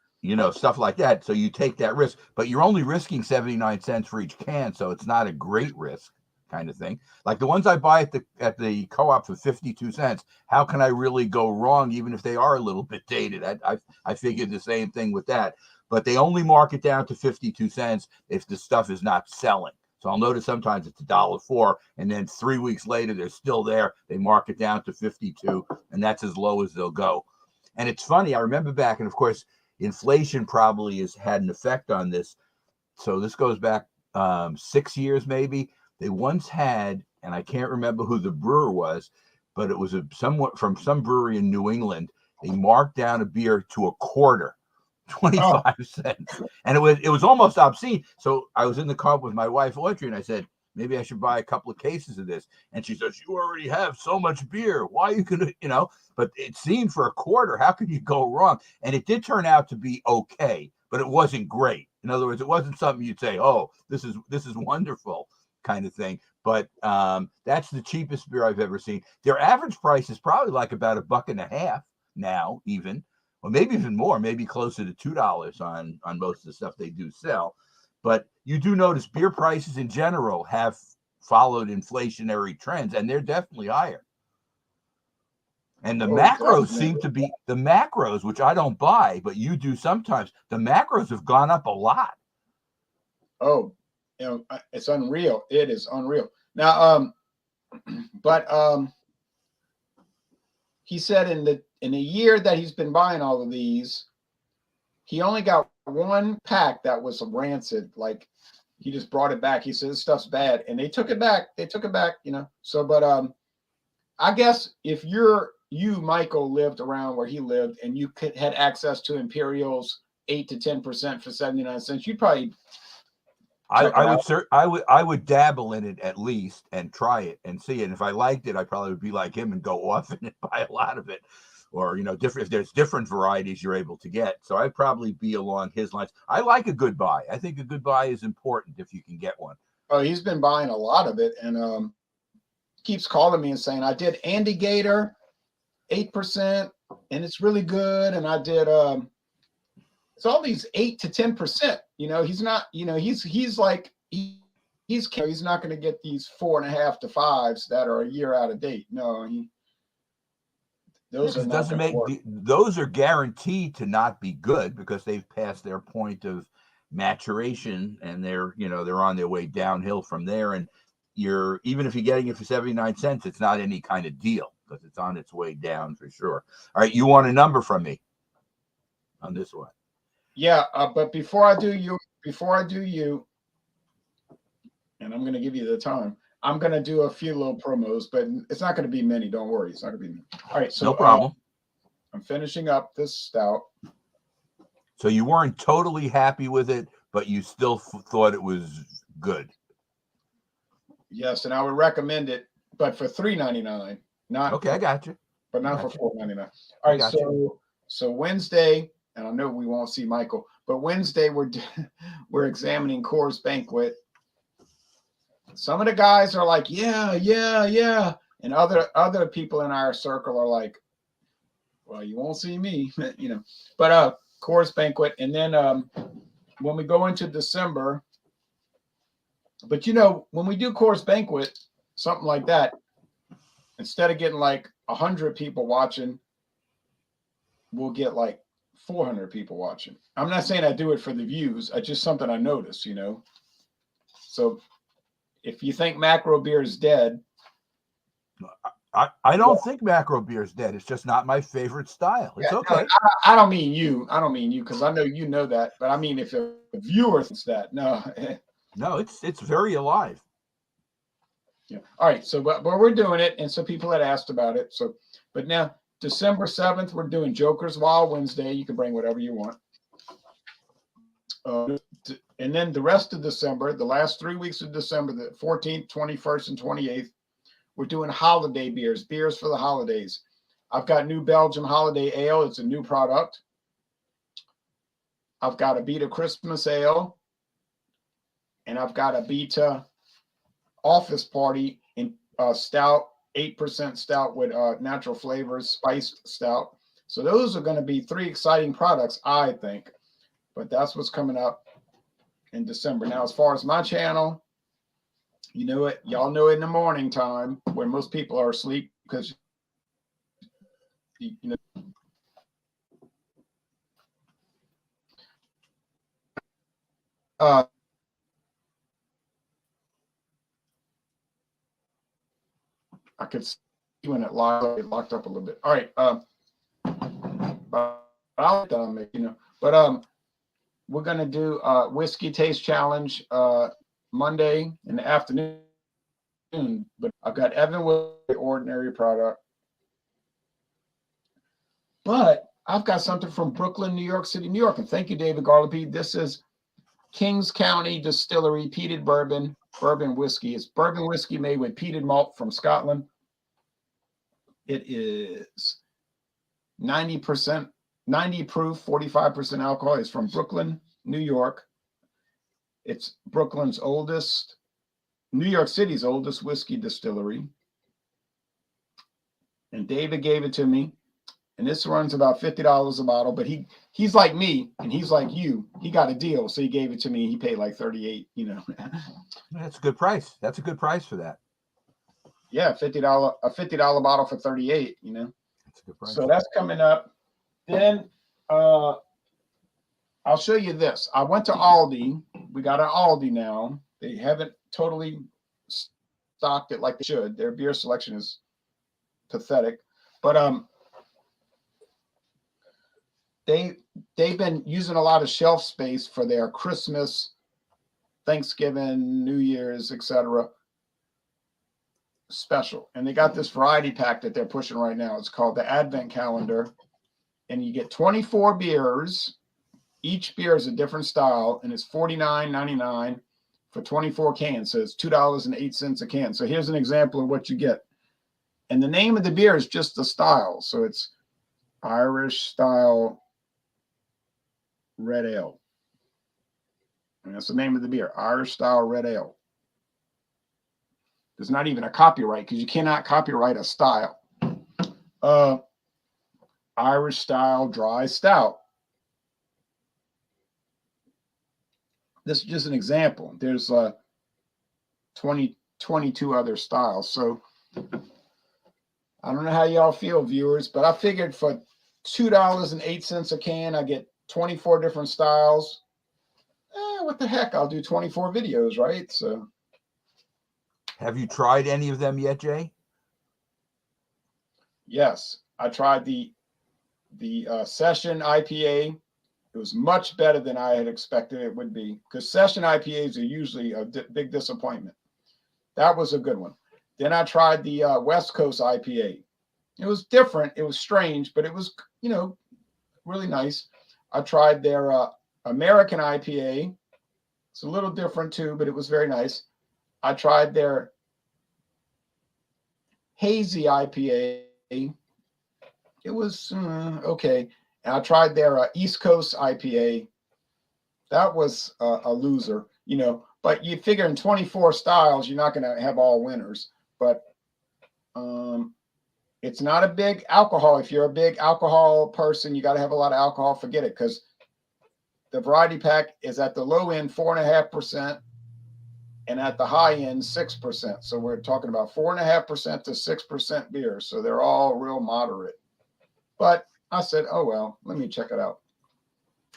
Stuff like that. So you take that risk, but you're only risking 79 cents for each can, so it's not a great risk kind of thing. Like the ones I buy at the co-op for 52 cents, how can I really go wrong even if they are a little bit dated? I figured the same thing with that. But they only mark it down to 52 cents if the stuff is not selling. So I'll notice sometimes it's $1.04, and then 3 weeks later they're still there. They mark it down to 52, and that's as low as they'll go. And it's funny, I remember back, and of course, inflation probably has had an effect on this. So this goes back 6 years maybe. They once had, and I can't remember who the brewer was, but it was somewhat from some brewery in New England. They marked down a beer to a quarter, 25 cents, and it was almost obscene. So I was in the car with my wife Audrey, and I said, maybe I should buy a couple of cases of this. And she says, "You already have so much beer. Why are you gonna, But it seemed for a quarter, how could you go wrong? And it did turn out to be okay, but it wasn't great. In other words, it wasn't something you'd say, "Oh, this is wonderful," kind of thing. But that's the cheapest beer I've ever seen. Their average price is probably like about $1.50 now, even, or maybe even more, maybe closer to $2 on most of the stuff they do sell. But you do notice beer prices in general have followed inflationary trends, and they're definitely higher. And the macros seem to be the macros, which I don't buy, but you do sometimes. The macros have gone up a lot. Oh, it's unreal. It is unreal. Now, but he said in the year that he's been buying all of these, he only got 1 pack that was rancid. Like he just brought it back. He said this stuff's bad, and they took it back. So, but I guess if you, Michael, lived around where he lived, and you had access to Imperials 8 to 10% for 79 cents, you'd probably. I would dabble in it at least and try it and see it. And if I liked it, I probably would be like him and go off and buy a lot of it. Or if there's different varieties you're able to get. So I'd probably be along his lines. I like a good buy. I think a good buy is important if you can get one. Oh, he's been buying a lot of it, and keeps calling me and saying, I did Andy Gator 8%, and it's really good. And I did it's all these 8 to 10%. He's not, he's like he's not going to get these 4.5 to 5s that are a year out of date. No, those are not going to work. Those are guaranteed to not be good because they've passed their point of maturation, and they're on their way downhill from there. And even if you're getting it for 79 cents, it's not any kind of deal because it's on its way down for sure. All right, you want a number from me on this one? Yeah, but before I do you, and I'm going to give you the time, I'm going to do a few little promos, but it's not going to be many. Don't worry, it's not going to be many. All right, so no problem. I'm finishing up this stout. So you weren't totally happy with it, but you still thought it was good. Yes, and I would recommend it, but for $3.99. Not okay. I got you. But not for $4.99. All right, so Wednesday, and I know we won't see Michael, but Wednesday we're examining Coors Banquet. Some of the guys are like, yeah, and other people in our circle are like, well, you won't see me, But Coors Banquet, and then when we go into December, but when we do Coors Banquet, something like that, instead of getting like 100 people watching, we'll get like 400 people watching. I'm not saying I do it for the views. It's just something I notice, So if you think macro beer is dead, I don't think macro beer is dead. It's just not my favorite style. It's okay. No, I don't mean you. Because I know you know that. But I mean, if a viewer thinks that, no. No, it's very alive. Yeah. All right. So, but we're doing it, and so people had asked about it. So, but now December 7th, we're doing Joker's Wild Wednesday. You can bring whatever you want. And then the rest of December, the last 3 weeks of December, the 14th, 21st, and 28th, we're doing holiday beers for the holidays. I've got New Belgium Holiday Ale. It's a new product. I've got a Beta Christmas Ale. And I've got a Beta Office Party in stout, 8% stout with natural flavors, spiced stout. So those are going to be 3 exciting products, I think. But that's what's coming up in December. Now, as far as my channel, y'all know it in the morning time when most people are asleep because I could see when it locked up a little bit. All right, but I'll But we're gonna do whiskey taste challenge Monday in the afternoon. But I've got Evan with the ordinary product. But I've got something from Brooklyn, New York City, New York. And thank you, David Garlopy. This is Kings County Distillery peated bourbon whiskey. It's bourbon whiskey made with peated malt from Scotland. It is 90%, 90 proof, 45% alcohol. It's from Brooklyn, New York. It's New York City's oldest whiskey distillery. And David gave it to me. And this runs about $50 a bottle, but he's like me and he's like you. He got a deal, so he gave it to me. He paid like $38, That's a good price. That's a good price for that. Yeah, $50 bottle for $38, That's a good price. So that's coming up. Then I'll show you this. I went to Aldi. We got an Aldi now. They haven't totally stocked it like they should. Their beer selection is pathetic. But they've been using a lot of shelf space for their Christmas, Thanksgiving, New Year's, etc. special. And they got this variety pack that they're pushing right now. It's called the Advent Calendar. And you get 24 beers. Each beer is a different style, and it's $49.99 for 24 cans. So it's $2.08 a can. So here's an example of what you get. And the name of the beer is just the style. So it's Irish style red ale. And that's the name of the beer, Irish style red ale. There's not even a copyright because you cannot copyright a style. Irish style dry stout. This is just an example. There's 22 other styles. So I don't know how y'all feel, viewers, but I figured for $2.08 a can, I get 24 different styles. What the heck? I'll do 24 videos, right? So, have you tried any of them yet, Jay? Yes, I tried the Session IPA. It was much better than I had expected it would be, because Session IPAs are usually a big disappointment. That was a good one. Then I tried the West Coast IPA. It was different. It was strange, but it was, really nice. I tried their American IPA. It's a little different too, but it was very nice. I tried their hazy IPA. It was okay. And I tried their East Coast IPA. That was a loser, but you figure in 24 styles, you're not going to have all winners. But it's not a big alcohol. If you're a big alcohol person, you got to have a lot of alcohol. Forget it, because the variety pack is at the low end 4.5%, and at the high end 6%. So we're talking about 4.5% to 6% beer. So they're all real moderate. But I said, oh well, let me check it out.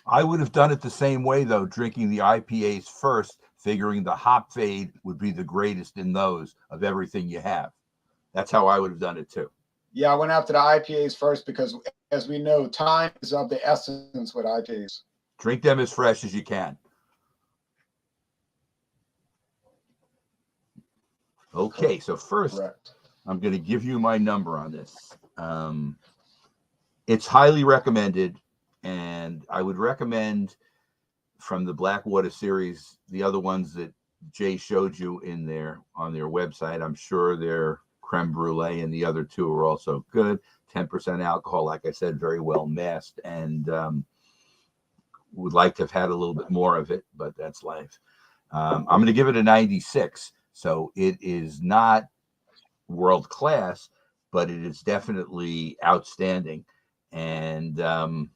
I would have done it the same way, though, drinking the IPAs first, figuring the hop fade would be the greatest in those of everything you have. That's how I would have done it too. Yeah, I went after the IPAs first because, as we know, time is of the essence with IPAs. Drink them as fresh as you can. Okay, so first, correct, I'm going to give you my number on this. It's highly recommended, and I would recommend from the Blackwater series, the other ones that Jay showed you on their website. I'm sure their creme brulee and the other two are also good. 10% alcohol, like I said, very well masked, and would like to have had a little bit more of it, but that's life. I'm going to give it a 96. So it is not world class, but it is definitely outstanding. And I'm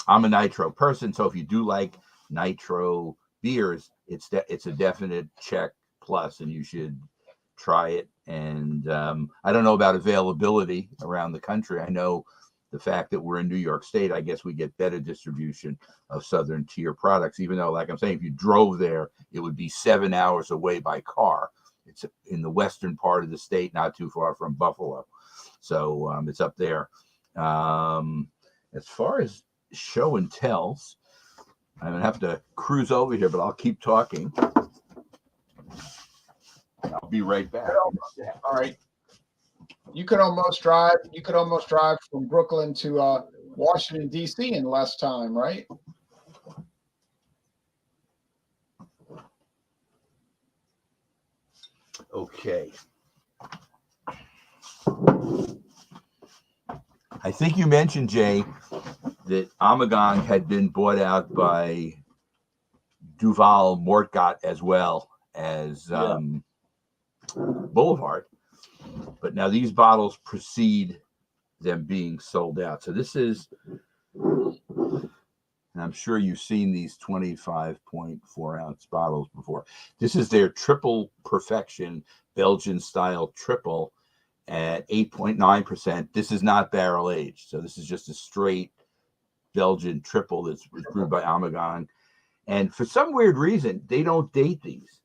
a nitro person, so if you do like nitro beers, it's a definite check plus, and you should try it. And I don't know about availability around the country. I know the fact that we're in New York State, I guess we get better distribution of Southern tier products, even though, like I'm saying, if you drove there, it would be 7 hours away by car. It's in the western part of the state, not too far from Buffalo. So it's up there. As far as show and tells, I'm going to have to cruise over here, but I'll keep talking. I'll be right back. All right. You could almost drive from Brooklyn to Washington, D.C. in less time, right? Okay. I think you mentioned, Jay, that Amagon had been bought out by Duval Mortgott as well as Boulevard. But now these bottles precede them being sold out. So this is, and I'm sure you've seen these 25.4 ounce bottles before. This is their triple perfection Belgian style triple at 8.9%. This is not barrel aged. So this is just a straight Belgian triple that's brewed by Amagon. And for some weird reason, they don't date these.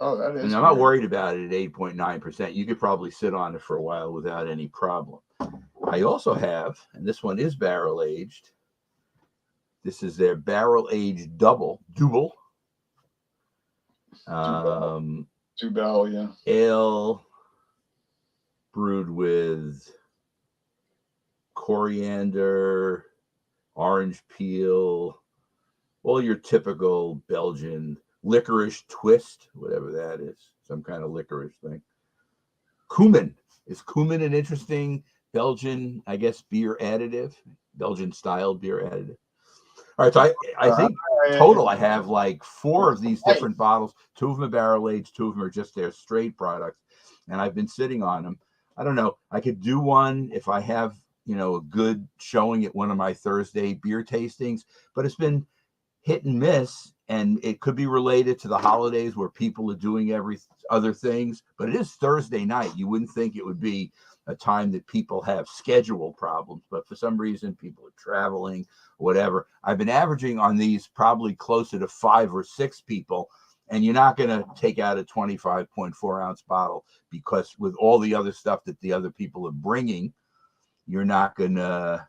Oh, that is. And I'm not worried about it at 8.9%. You could probably sit on it for a while without any problem. I also have, and this one is barrel aged. This is their barrel aged double. Dubbel, yeah. Ale brewed with coriander, orange peel, all your typical Belgian licorice twist, whatever that is, some kind of licorice thing. Cumin. Is cumin an interesting Belgian, I guess, beer additive? Belgian style beer additive. All right, so I think Uh, total I have like 4 of these Right. different bottles. 2 of them are barrel aged, 2 of them are just their straight products, and I've been sitting on them. I don't know. I could do one if I have, a good showing at one of my Thursday beer tastings, but it's been hit and miss, and it could be related to the holidays where people are doing every other things. But it is Thursday night. You wouldn't think it would be a time that people have schedule problems, but for some reason people are traveling, whatever. I've been averaging on these probably closer to 5 or 6 people, and you're not going to take out a 25.4 ounce bottle, because with all the other stuff that the other people are bringing, you're not going to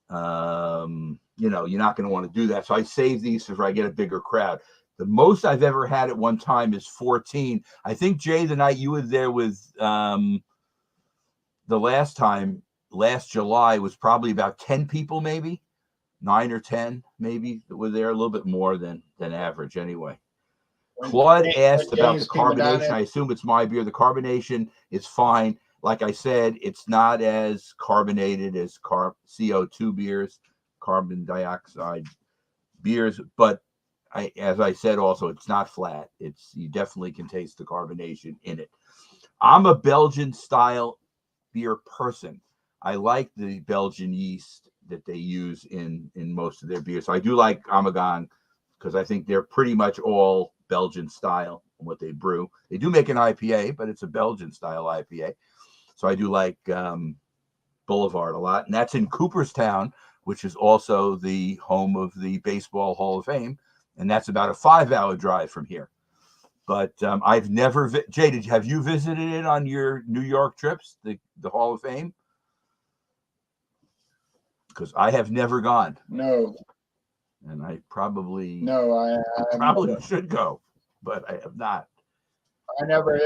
you're not going to want to do that. So I save these if I get a bigger crowd. The most I've ever had at one time is 14. I think, Jay, the night you were there with the last time, last July, was probably about 10 people, maybe 9 or 10, maybe, that were there. A little bit more than average anyway. Claude asked about the carbonation. I assume it's my beer. The carbonation is fine. Like I said, it's not as carbonated as CO2 beers, carbon dioxide beers, but as I said, also, it's not flat. You definitely can taste the carbonation in it. I'm a Belgian style beer person. I like the Belgian yeast that they use in most of their beers. So I do like Amagon, because I think they're pretty much all Belgian style in what they brew. They do make an IPA, but it's a Belgian style IPA. So I do like Boulevard a lot. And that's in Cooperstown, which is also the home of the Baseball Hall of Fame. And that's about a 5-hour drive from here. But I've never, Jay, have you visited it on your New York trips, the Hall of Fame? Because I have never gone. No. And I probably should go, but I have not. I never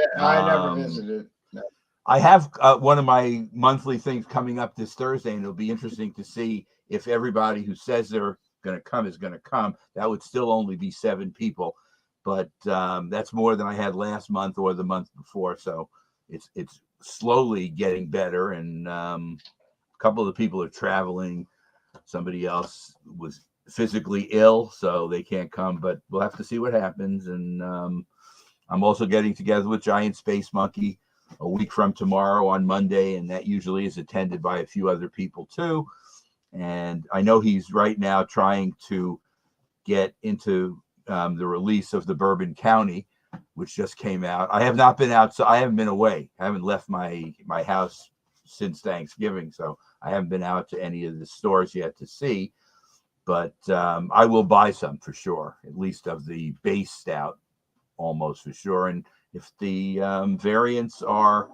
visited. No. I have one of my monthly things coming up this Thursday, and it'll be interesting to see if everybody who says they're going to come is going to come. That would still only be 7 people, but that's more than I had last month or the month before. So it's slowly getting better, and a couple of the people are traveling. Somebody else was physically ill, so they can't come, but we'll have to see what happens. And I'm also getting together with Giant Space Monkey a week from tomorrow on Monday, and that usually is attended by a few other people too. And I know he's right now trying to get into the release of the Bourbon County, which just came out. I have not been out, so I haven't been away. I haven't left my house since Thanksgiving, so I haven't been out to any of the stores yet to see. But I will buy some for sure, at least of the base stout, almost for sure. And if the variants are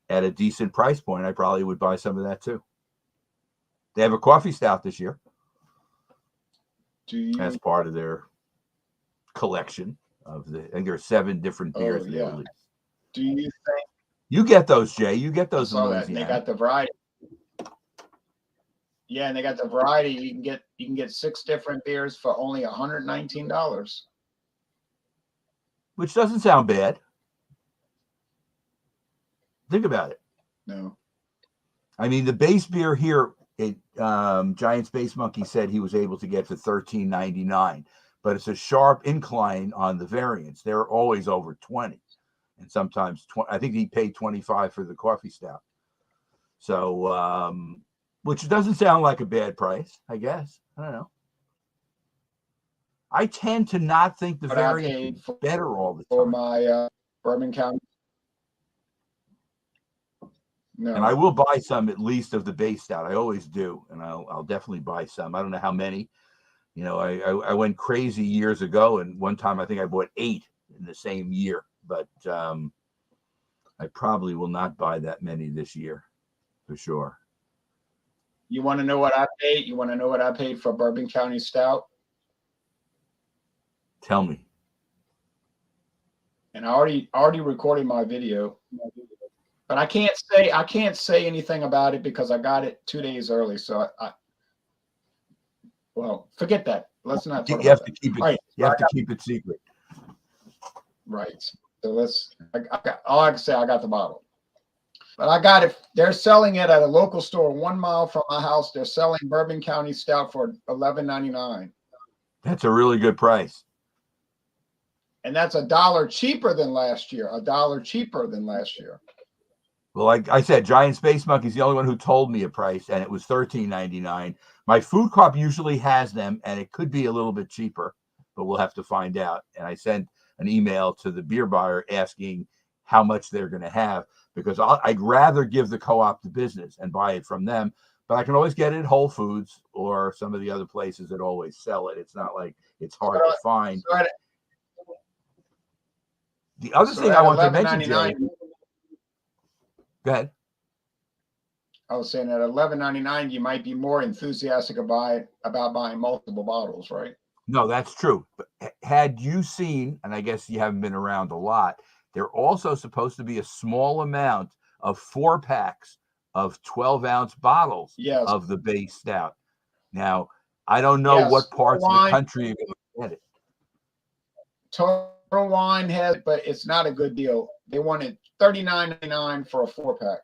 at a decent price point, I probably would buy some of that too. They have a coffee stout this year as part of their collection of I think there are 7 different beers they release. Do you think you get those, Jay? You get those in Louisiana? They got the variety. Yeah, and they got the variety. You can get 6 different beers for only $119. Which doesn't sound bad. Think about it. No. I mean, the base beer here, Giant Space Monkey said he was able to get for $13.99, but it's a sharp incline on the variants. They're always over 20, and sometimes 20. I think he paid 25 for the coffee stout. So, which doesn't sound like a bad price, I guess. I don't know. I tend to not think the variants are better all the time. For my Bourbon County. No. And I will buy some at least of the base stout. I always do, and I'll definitely buy some. I don't know how many. I went crazy years ago, and one time I think I bought 8 in the same year. But I probably will not buy that many this year, for sure. You want to know what I paid? You want to know what I paid for Bourbon County Stout? Tell me. And I already recorded my video. But I can't say anything about it because I got it 2 days early. So well, forget that. Let's not talk about that. You have to keep it secret. Right. So all I can say, I got the bottle. But I got it. They're selling it at a local store 1 mile from my house. They're selling Bourbon County Stout for $11.99. That's a really good price. And that's $1 cheaper than last year. $1 cheaper than last year. Well, like I said, Giant Space Monkey's the only one who told me a price, and it was $13.99. My food co-op usually has them, and it could be a little bit cheaper, but we'll have to find out. And I sent an email to the beer buyer asking how much they're going to have, because I'd rather give the co-op the business and buy it from them. But I can always get it at Whole Foods or some of the other places that always sell it. It's not like it's hard to find. The other thing I want to mention, Jay. Go ahead. I was saying at $11.99, you might be more enthusiastic about buying multiple bottles, right? No, that's true. But had you seen, and I guess you haven't been around a lot, they're also supposed to be a small amount of 4-packs of 12-ounce bottles of the base stout. Now, I don't know what parts of the country you're going to get it. Total Wine has it, but it's not a good deal. They wanted $39.99 for a 4-pack.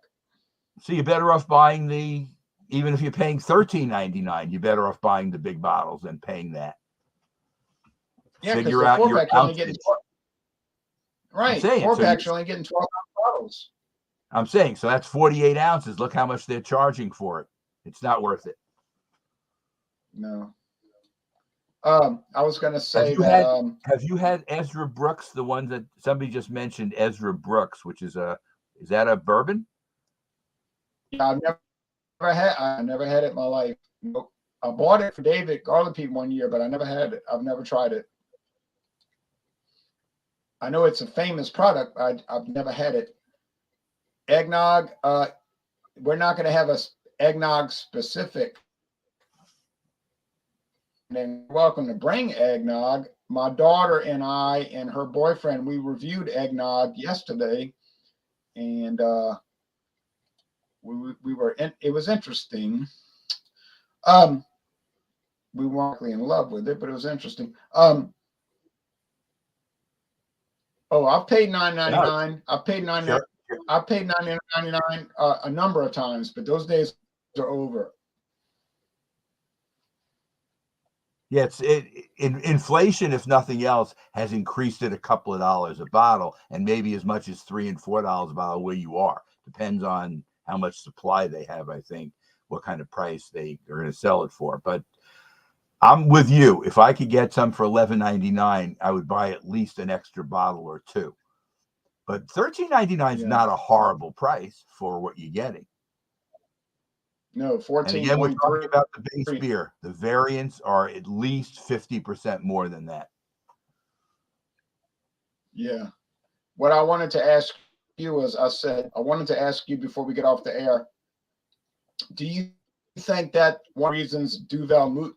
So you're better off buying even if you're paying $13.99, you're better off buying the big bottles than paying that. Yeah, figure out your ounces. Right, 4-packs you're only getting 12-ounce bottles. I'm saying, so that's 48 ounces. Look how much they're charging for it. It's not worth it. No. I was going to say have you had Ezra Brooks, the one that somebody just mentioned, Ezra Brooks, which is that a bourbon? Yeah, I never had it in my life. Nope. I bought it for David Garland one year, but I never had it. I've never tried it. I know it's a famous product. I've never had it. Eggnog. We're not going to have a eggnog specific. And welcome to bring eggnog. My daughter and I and her boyfriend, we reviewed eggnog yesterday, and it was interesting. We weren't really in love with it, but it was interesting. I've paid $9.99. I've paid $9.99. I've paid $9.99 a number of times, but those days are over. Yeah, inflation, if nothing else, has increased it a couple of dollars a bottle, and maybe as much as $3 and $4 a bottle where you are. Depends on how much supply they have, I think, what kind of price they are going to sell it for. But I'm with you. If I could get some for $11.99, I would buy at least an extra bottle or two. But $13.99 is not a horrible price for what you're getting. No, 14. And again, we're talking about the base beer. The variants are at least 50% more than that. Yeah. What I wanted to ask you, as I said, I wanted to ask you before we get off the air, do you think that one of the reasons Duvel Moot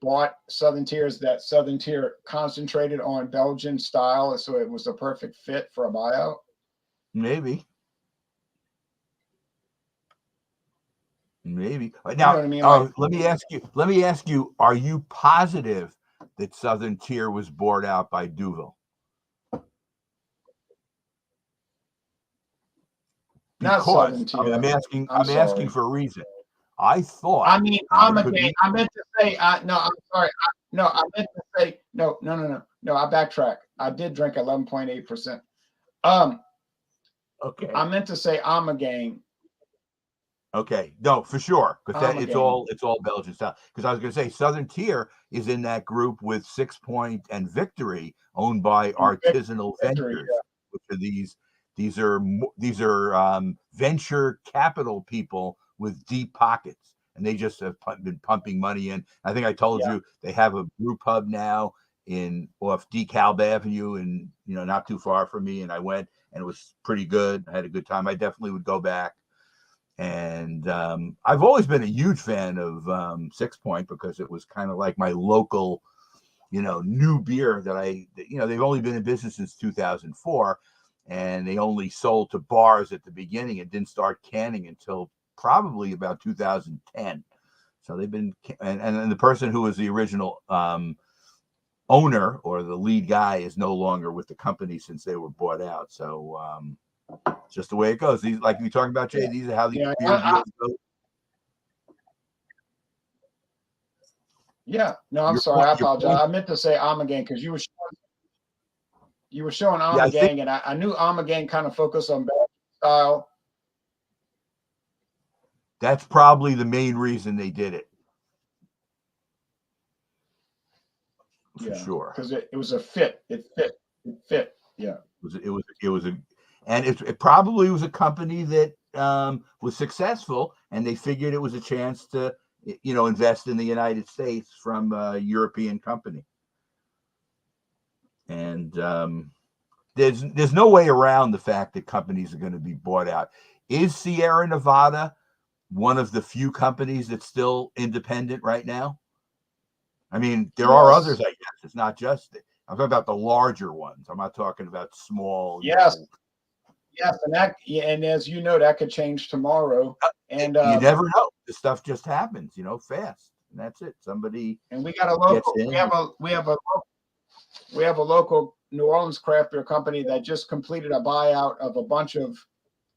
bought Southern Tier is that Southern Tier concentrated on Belgian style, so it was a perfect fit for a buyout? Maybe. Now, you know what I mean? Let me ask you, are you positive that Southern Tier was bought out by Duvel? Because I'm asking for a reason. I thought. I mean, I meant to say. No, I'm sorry. I meant to say no. I backtrack. I did drink 11.8%. Okay. I meant to say I'm a gang. Okay, no, for sure, because it's all Belgian style. Because I was going to say Southern Tier is in that group with 6 Point and Victory, owned by Artisanal Ventures, which are these are venture capital people with deep pockets, and they just have been pumping money in. I think I told you they have a brew pub now off DeKalb Avenue, and not too far from me. And I went, and it was pretty good. I had a good time. I definitely would go back. And I've always been a huge fan of 6 Point because it was kind of like my local, new beer that they've only been in business since 2004, and they only sold to bars at the beginning and didn't start canning until probably about 2010. So they've been, and the person who was the original owner or the lead guy is no longer with the company since they were bought out. So Just the way it goes. These, like you talking about, Jay, these are how these beer deals go. Yeah, no, I'm sorry. I apologize. I meant to say Amagang because you were showing Amagang, and I knew Amagang kind of focused on style. That's probably the main reason they did it. For sure. Because it was a fit. It fit. Yeah. It was and it probably was a company that was successful, and they figured it was a chance to, invest in the United States from a European company. And there's no way around the fact that companies are going to be bought out. Is Sierra Nevada one of the few companies that's still independent right now? I mean, there are others, I guess. It's not just I'm talking about the larger ones. I'm not talking about small. Yes, and as you know, that could change tomorrow. And you never know. This stuff just happens, fast. And that's it. Somebody and we got a local. We have a local New Orleans craft beer company that just completed a buyout of a bunch of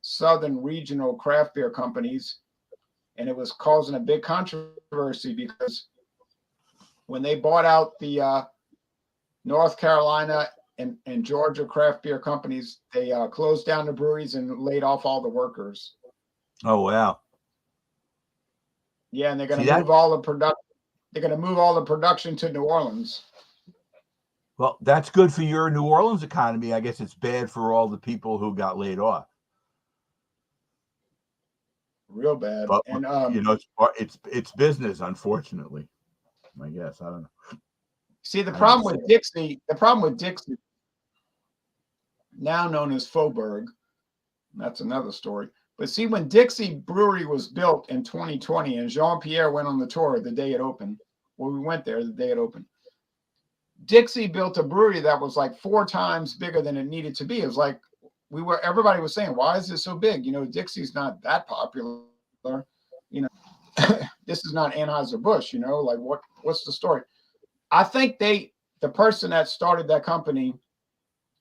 southern regional craft beer companies, and it was causing a big controversy because when they bought out the North Carolina and Georgia craft beer companies, they closed down the breweries and laid off all the workers. Oh, wow. Yeah, and they're going to move all the production. They're going to move all the production to New Orleans. Well, that's good for your New Orleans economy. I guess it's bad for all the people who got laid off. Real bad. But, and it's business, unfortunately. I guess I don't know. See, the problem with Dixie, now known as Faubourg, that's another story. But see, when Dixie Brewery was built in 2020, and Jean-Pierre went on the tour the day it opened, we went there the day it opened. Dixie built a brewery that was like 4 times bigger than it needed to be. It was like everybody was saying, why is this so big? Dixie's not that popular. This is not Anheuser-Busch, like what's the story? I think the person that started that company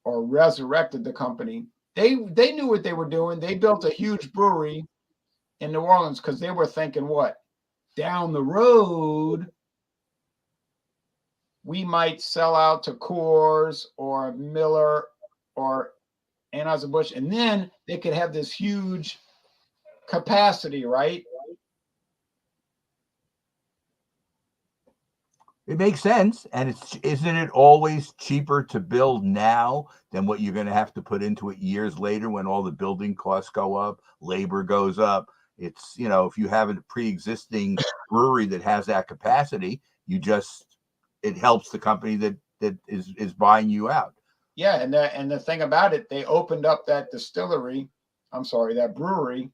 or resurrected the company, they knew what they were doing. They built a huge brewery in New Orleans because they were thinking, what? Down the road, we might sell out to Coors or Miller or Anheuser-Busch, and then they could have this huge capacity, right? It makes sense. And isn't it always cheaper to build now than what you're going to have to put into it years later when all the building costs go up, labor goes up? It's, if you have a pre-existing brewery that has that capacity, it helps the company that is buying you out. Yeah, and the thing about it, they opened up that brewery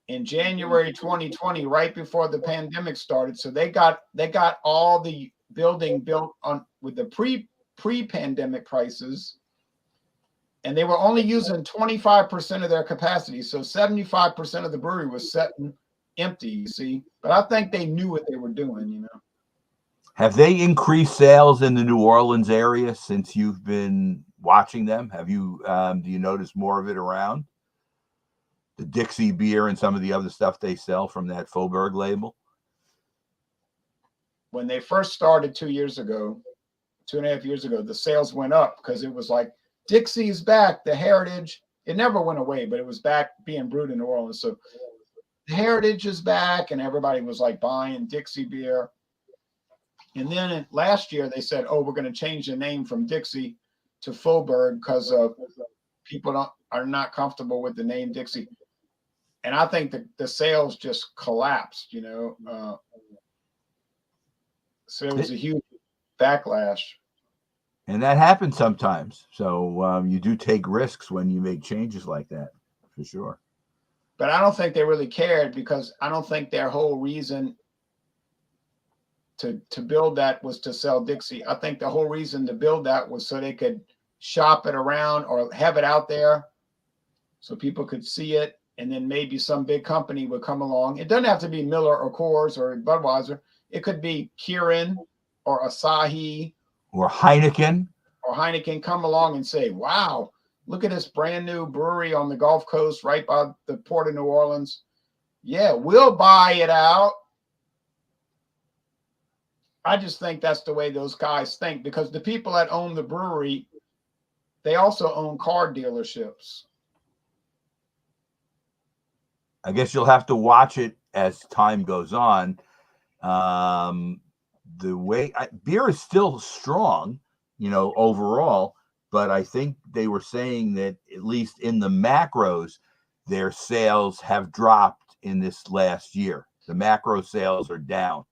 in January 2020, right before the pandemic started. So they got all the building built on with the pre-pandemic prices, and they were only using 25% of their capacity. So 75% of the brewery was sitting empty, you see. But I think they knew what they were doing, Have they increased sales in the New Orleans area since you've been watching them? Have you do you notice more of it around? The Dixie beer and some of the other stuff they sell from that Faubourg label? When they first started 2.5 years ago, the sales went up because it was like, Dixie's back, the heritage. It never went away, but it was back being brewed in New Orleans. So the heritage is back, and everybody was like buying Dixie beer. And then last year they said, oh, we're going to change the name from Dixie to Faubourg because people are not comfortable with the name Dixie. And I think the sales just collapsed, so it was a huge backlash. And that happens sometimes. So you do take risks when you make changes like that, for sure. But I don't think they really cared because I don't think their whole reason to build that was to sell Dixie. I think the whole reason to build that was so they could shop it around or have it out there so people could see it. And then maybe some big company would come along. It doesn't have to be Miller or Coors or Budweiser. It could be Kirin or Asahi or Heineken. Come along and say, wow, Look at this brand new brewery on the Gulf Coast, right by the port of New Orleans. Yeah, we'll buy it out. I just think that's the way those guys think, because the people that own the brewery, they also own car dealerships. I guess you'll have to watch it as time goes on. The way beer is still strong, overall, but I think they were saying that at least in the macros, their sales have dropped in this last year. The macro sales are down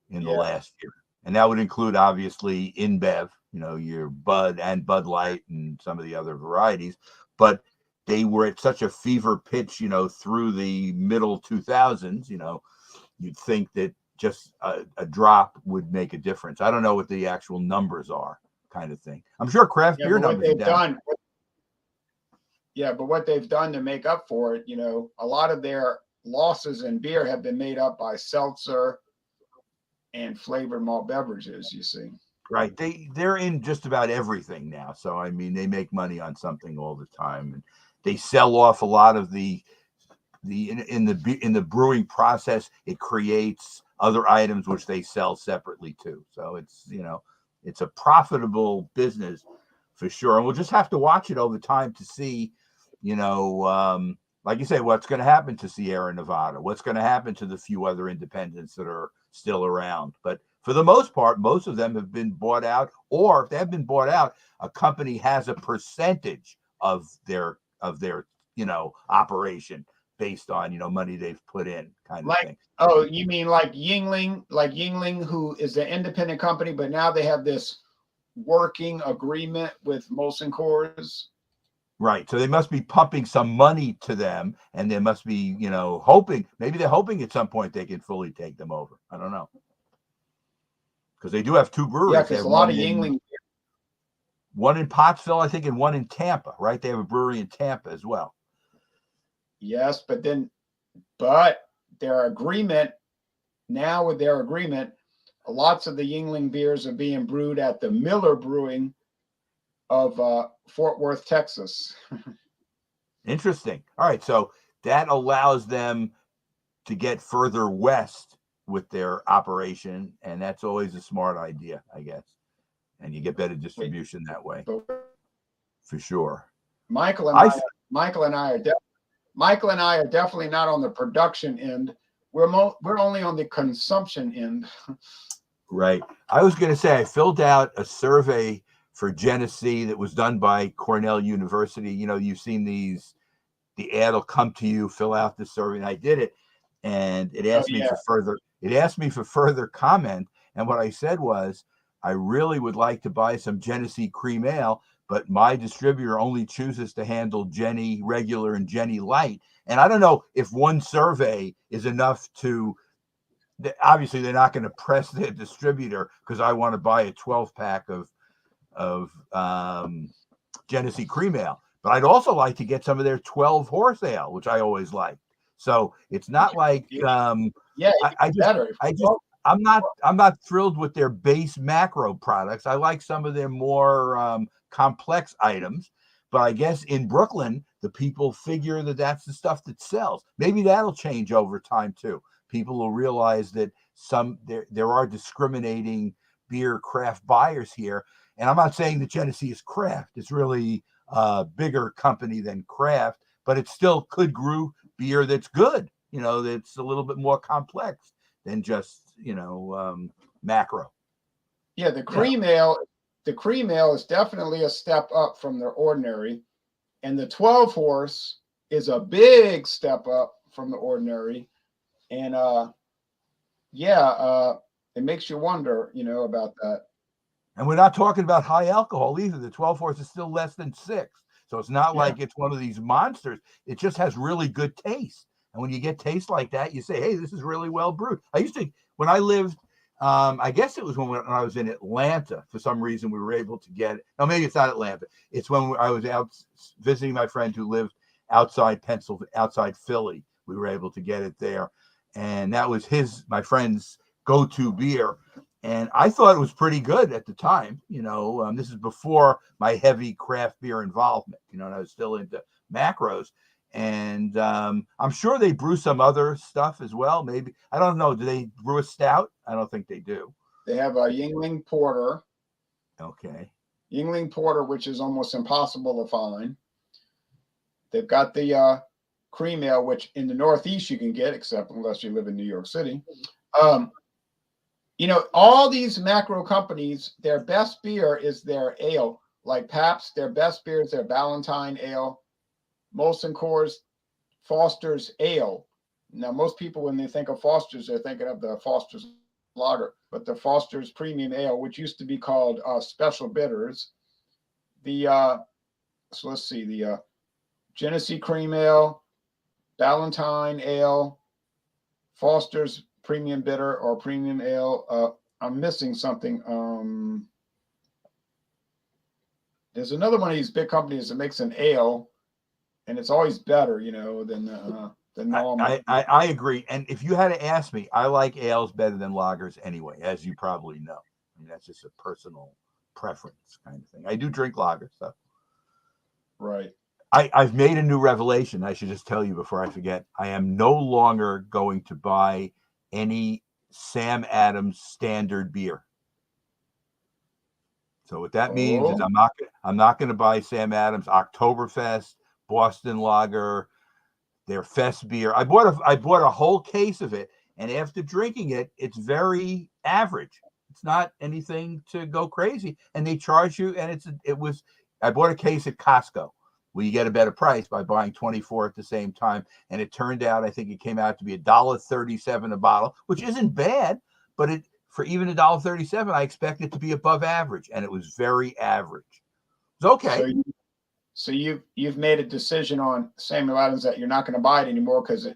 in the Yeah. last year. And that would include obviously InBev, your Bud and Bud Light and some of the other varieties. But they were at such a fever pitch, through the middle 2000s, you'd think that just a drop would make a difference. I don't know what the actual numbers are, kind of thing. I'm sure craft beer numbers are down. But what they've done to make up for it, a lot of their losses in beer have been made up by seltzer and flavored malt beverages, you see. Right. They're in just about everything now. So, I mean, they make money on something all the time. And they sell off a lot of in the brewing process. It creates other items which they sell separately too. So it's a profitable business for sure. And we'll just have to watch it over time to see, like you say, what's going to happen to Sierra Nevada, what's going to happen to the few other independents that are still around. But for the most part, most of them have been bought out, or if they have been bought out, a company has a percentage of their operation based on money they've put in, kind of thing. Oh, you mean like Yingling, who is an independent company, but now they have this working agreement with Molson Coors. Right. So they must be pumping some money to them, and they must be, hoping, maybe they're hoping at some point they can fully take them over. I don't know. Because they do have two breweries. Yeah, because a lot of Yingling. One in Pottsville, I think, and one in Tampa, right? They have a brewery in Tampa as well. Yes, but their agreement, lots of the Yingling beers are being brewed at the Miller Brewing of Fort Worth, Texas. Interesting. All right, so that allows them to get further west with their operation, and that's always a smart idea, I guess. And you get better distribution that way, for sure. Michael and I are definitely not on the production end. We're only on the consumption end. Right. I was going to say I filled out a survey for Genesee that was done by Cornell University. You've seen these. The ad will come to you, fill out the survey, and I did it, and it asked me for further. It asked me for further comment, and what I said was, I really would like to buy some Genesee Cream Ale, but my distributor only chooses to handle Jenny Regular and Jenny Light, and I don't know if one survey is enough to. Obviously, they're not going to press their distributor because I want to buy a 12-pack of Genesee Cream Ale. But I'd also like to get some of their 12 horse ale, which I always like. So it's not like I'm not thrilled with their base macro products. I like some of their more complex items. But I guess in Brooklyn, the people figure that that's the stuff that sells. Maybe that'll change over time too. People will realize that there are discriminating beer craft buyers here. And I'm not saying that Genesee is craft. It's really a bigger company than craft, but it still could brew beer that's good, that's a little bit more complex than just, macro. Yeah, the cream ale is definitely a step up from the ordinary. And the 12 horse is a big step up from the ordinary. And it makes you wonder, about that. And we're not talking about high alcohol either. The 12 horse is still less than 6. So it's not like it's one of these monsters. It just has really good taste. And when you get taste like that, you say, hey, this is really well brewed. I used to, when I lived, I guess it was when I was in Atlanta, for some reason we were able to get it. No, maybe it's not Atlanta. It's when I was out visiting my friend who lived outside Philly. We were able to get it there. And that was my friend's go-to beer. And I thought it was pretty good at the time. This is before my heavy craft beer involvement, and I was still into macros. And I'm sure they brew some other stuff as well. Maybe, I don't know. Do they brew a stout? I don't think they do. They have a Yingling Porter. Okay. Yingling Porter, which is almost impossible to find. They've got the cream ale, which in the Northeast you can get, except unless you live in New York City. All these macro companies, their best beer is their ale. Like Pabst, their best beer is their Ballantine ale. Molson Coors, Foster's ale. Now, most people, when they think of Foster's, they're thinking of the Foster's lager, but the Foster's Premium Ale, which used to be called Special Bitters. So let's see, the Genesee Cream Ale, Ballantine Ale, Foster's Premium Bitter or Premium Ale. I'm missing something. There's another one of these big companies that makes an ale, and it's always better, than normal. I agree. And if you had to ask me, I like ales better than lagers anyway, as you probably know. I mean, that's just a personal preference kind of thing. I do drink lagers, so. Right. I've made a new revelation. I should just tell you before I forget. I am no longer going to buy any Sam Adams standard beer. So what that means is I'm not going to buy Sam Adams Oktoberfest, Boston Lager, their Fest beer. I bought a whole case of it, and after drinking it, it's very average. It's not anything to go crazy, and they charge you. And I bought a case at Costco, where you get a better price by buying 24 at the same time. And it turned out, I think it came out to be $1.37 a bottle, which isn't bad, but for even $1.37, I expect it to be above average, and it was very average. It's okay. So you've made a decision on Samuel Adams that you're not going to buy it anymore because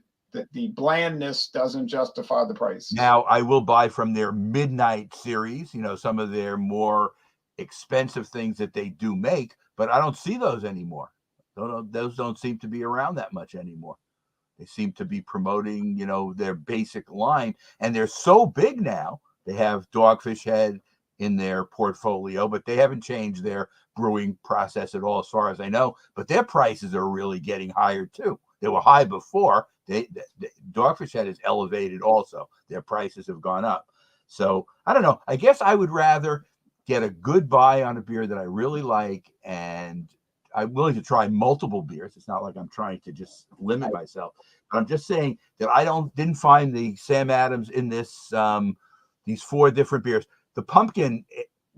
the blandness doesn't justify the price. Now I will buy from their Midnight series, some of their more expensive things that they do make, but I don't see those anymore. Those don't seem to be around that much anymore. They seem to be promoting, their basic line, and they're so big now. They have Dogfish Head in their portfolio, but they haven't changed their brewing process at all, as far as I know. But their prices are really getting higher too. They were high before. Dogfish Head is elevated also. Their prices have gone up. So I don't know. I guess I would rather get a good buy on a beer that I really like, and I'm willing to try multiple beers. It's not like I'm trying to just limit myself, but I'm just saying that I didn't find the Sam Adams in this these 4 different beers. The pumpkin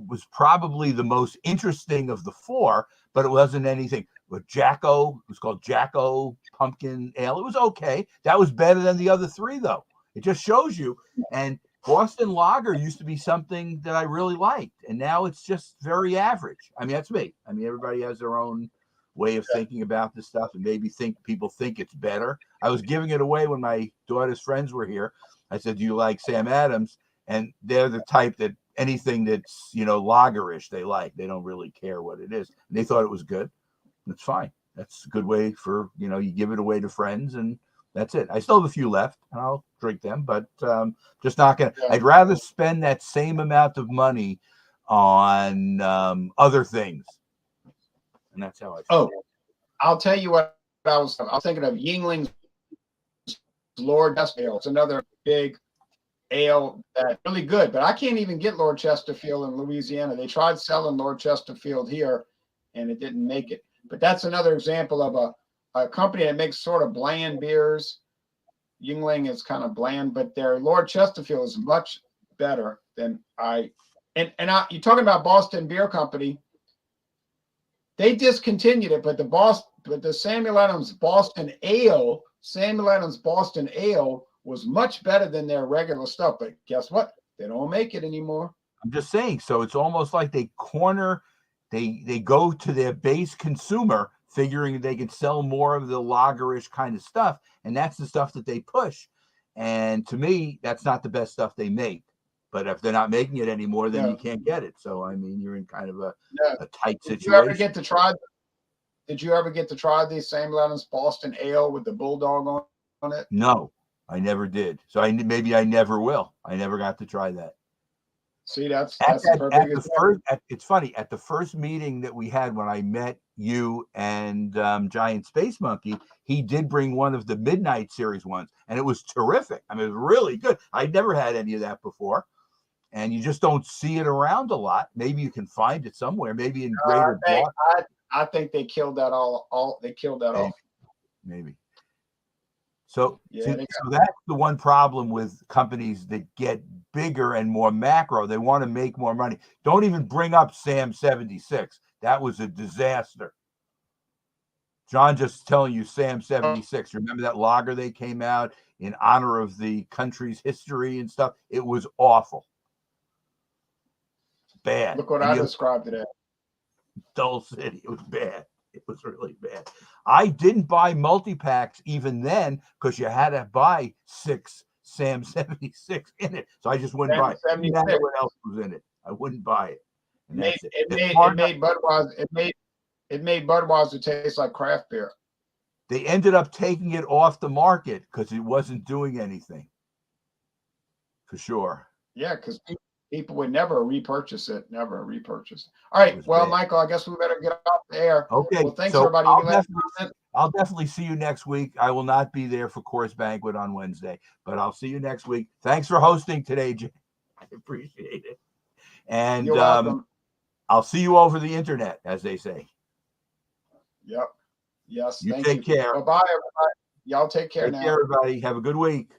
was probably the most interesting of the 4, but it wasn't anything. With Jacko, it was called Jacko Pumpkin Ale. It was okay. That was better than the other 3, though. It just shows you. And Boston Lager used to be something that I really liked, and now it's just very average. I mean, that's me. I mean, everybody has their own way of thinking about this stuff, and maybe people think it's better. I was giving it away when my daughter's friends were here. I said, "Do you like Sam Adams?" And they're the type that anything that's lagerish they like. They don't really care what it is. And they thought it was good. That's fine. That's a good way for you give it away to friends, and that's it. I still have a few left, and I'll drink them, but just not gonna. Yeah. I'd rather spend that same amount of money on other things, and that's how I feel. Oh, I'll tell you what I was thinking of. Yingling's Lord Ale. It's another big ale that's really good, but I can't even get Lord Chesterfield in Louisiana. They tried selling Lord Chesterfield here, and it didn't make it. But that's another example of a company that makes sort of bland beers. Yingling is kind of bland, but their Lord Chesterfield is much better than you're talking about Boston Beer Company. They discontinued it, but the Samuel Adams Boston Ale was much better than their regular stuff. But guess what? They don't make it anymore. I'm just saying. So it's almost like they go to their base consumer, figuring they can sell more of the lagerish kind of stuff, and that's the stuff that they push. And to me, that's not the best stuff they make. But if they're not making it anymore, then you can't get it. So I mean, you're in kind of a tight situation. Did you ever get to try the Samuel Adams Boston Ale with the bulldog on it? No, I never did. So maybe I never will. I never got to try that. See, that's At the that, perfect at the example. first, it's funny, at the first meeting that we had when I met you and Giant Space Monkey, he did bring one of the Midnight Series ones, and it was terrific. I mean, it was really good. I'd never had any of that before, and you just don't see it around a lot. Maybe you can find it somewhere, maybe in Greater Boston. I think they killed that all they killed that off. Maybe. So, Yeah, so that's the one problem with companies that get bigger and more macro. They want to make more money. Don't even bring up Sam 76. That was a disaster. John just telling you Sam 76. Remember that lager they came out in honor of the country's history and stuff? It was awful. Bad. Look what and I described it as. Dull City. It was bad. It was really bad. I didn't buy multi-packs even then because you had to buy 6 Sam 76 in it. So I just wouldn't buy it. No matter what else was in it, I wouldn't buy it. And that's it. It made Budweiser taste like craft beer. They ended up taking it off the market because it wasn't doing anything. For sure. Yeah, because people would never repurchase it. Never repurchase. All right. Well, bad. Michael, I guess we better get off the air. Okay. Well, thanks, everybody. I'll definitely see you next week. I will not be there for Course Banquet on Wednesday, but I'll see you next week. Thanks for hosting today, Jay. I appreciate it. And you're welcome. I'll see you over the internet, as they say. Yep. Yes. You take care. Bye-bye, everybody. Y'all take care now. Take care, everybody. Have a good week.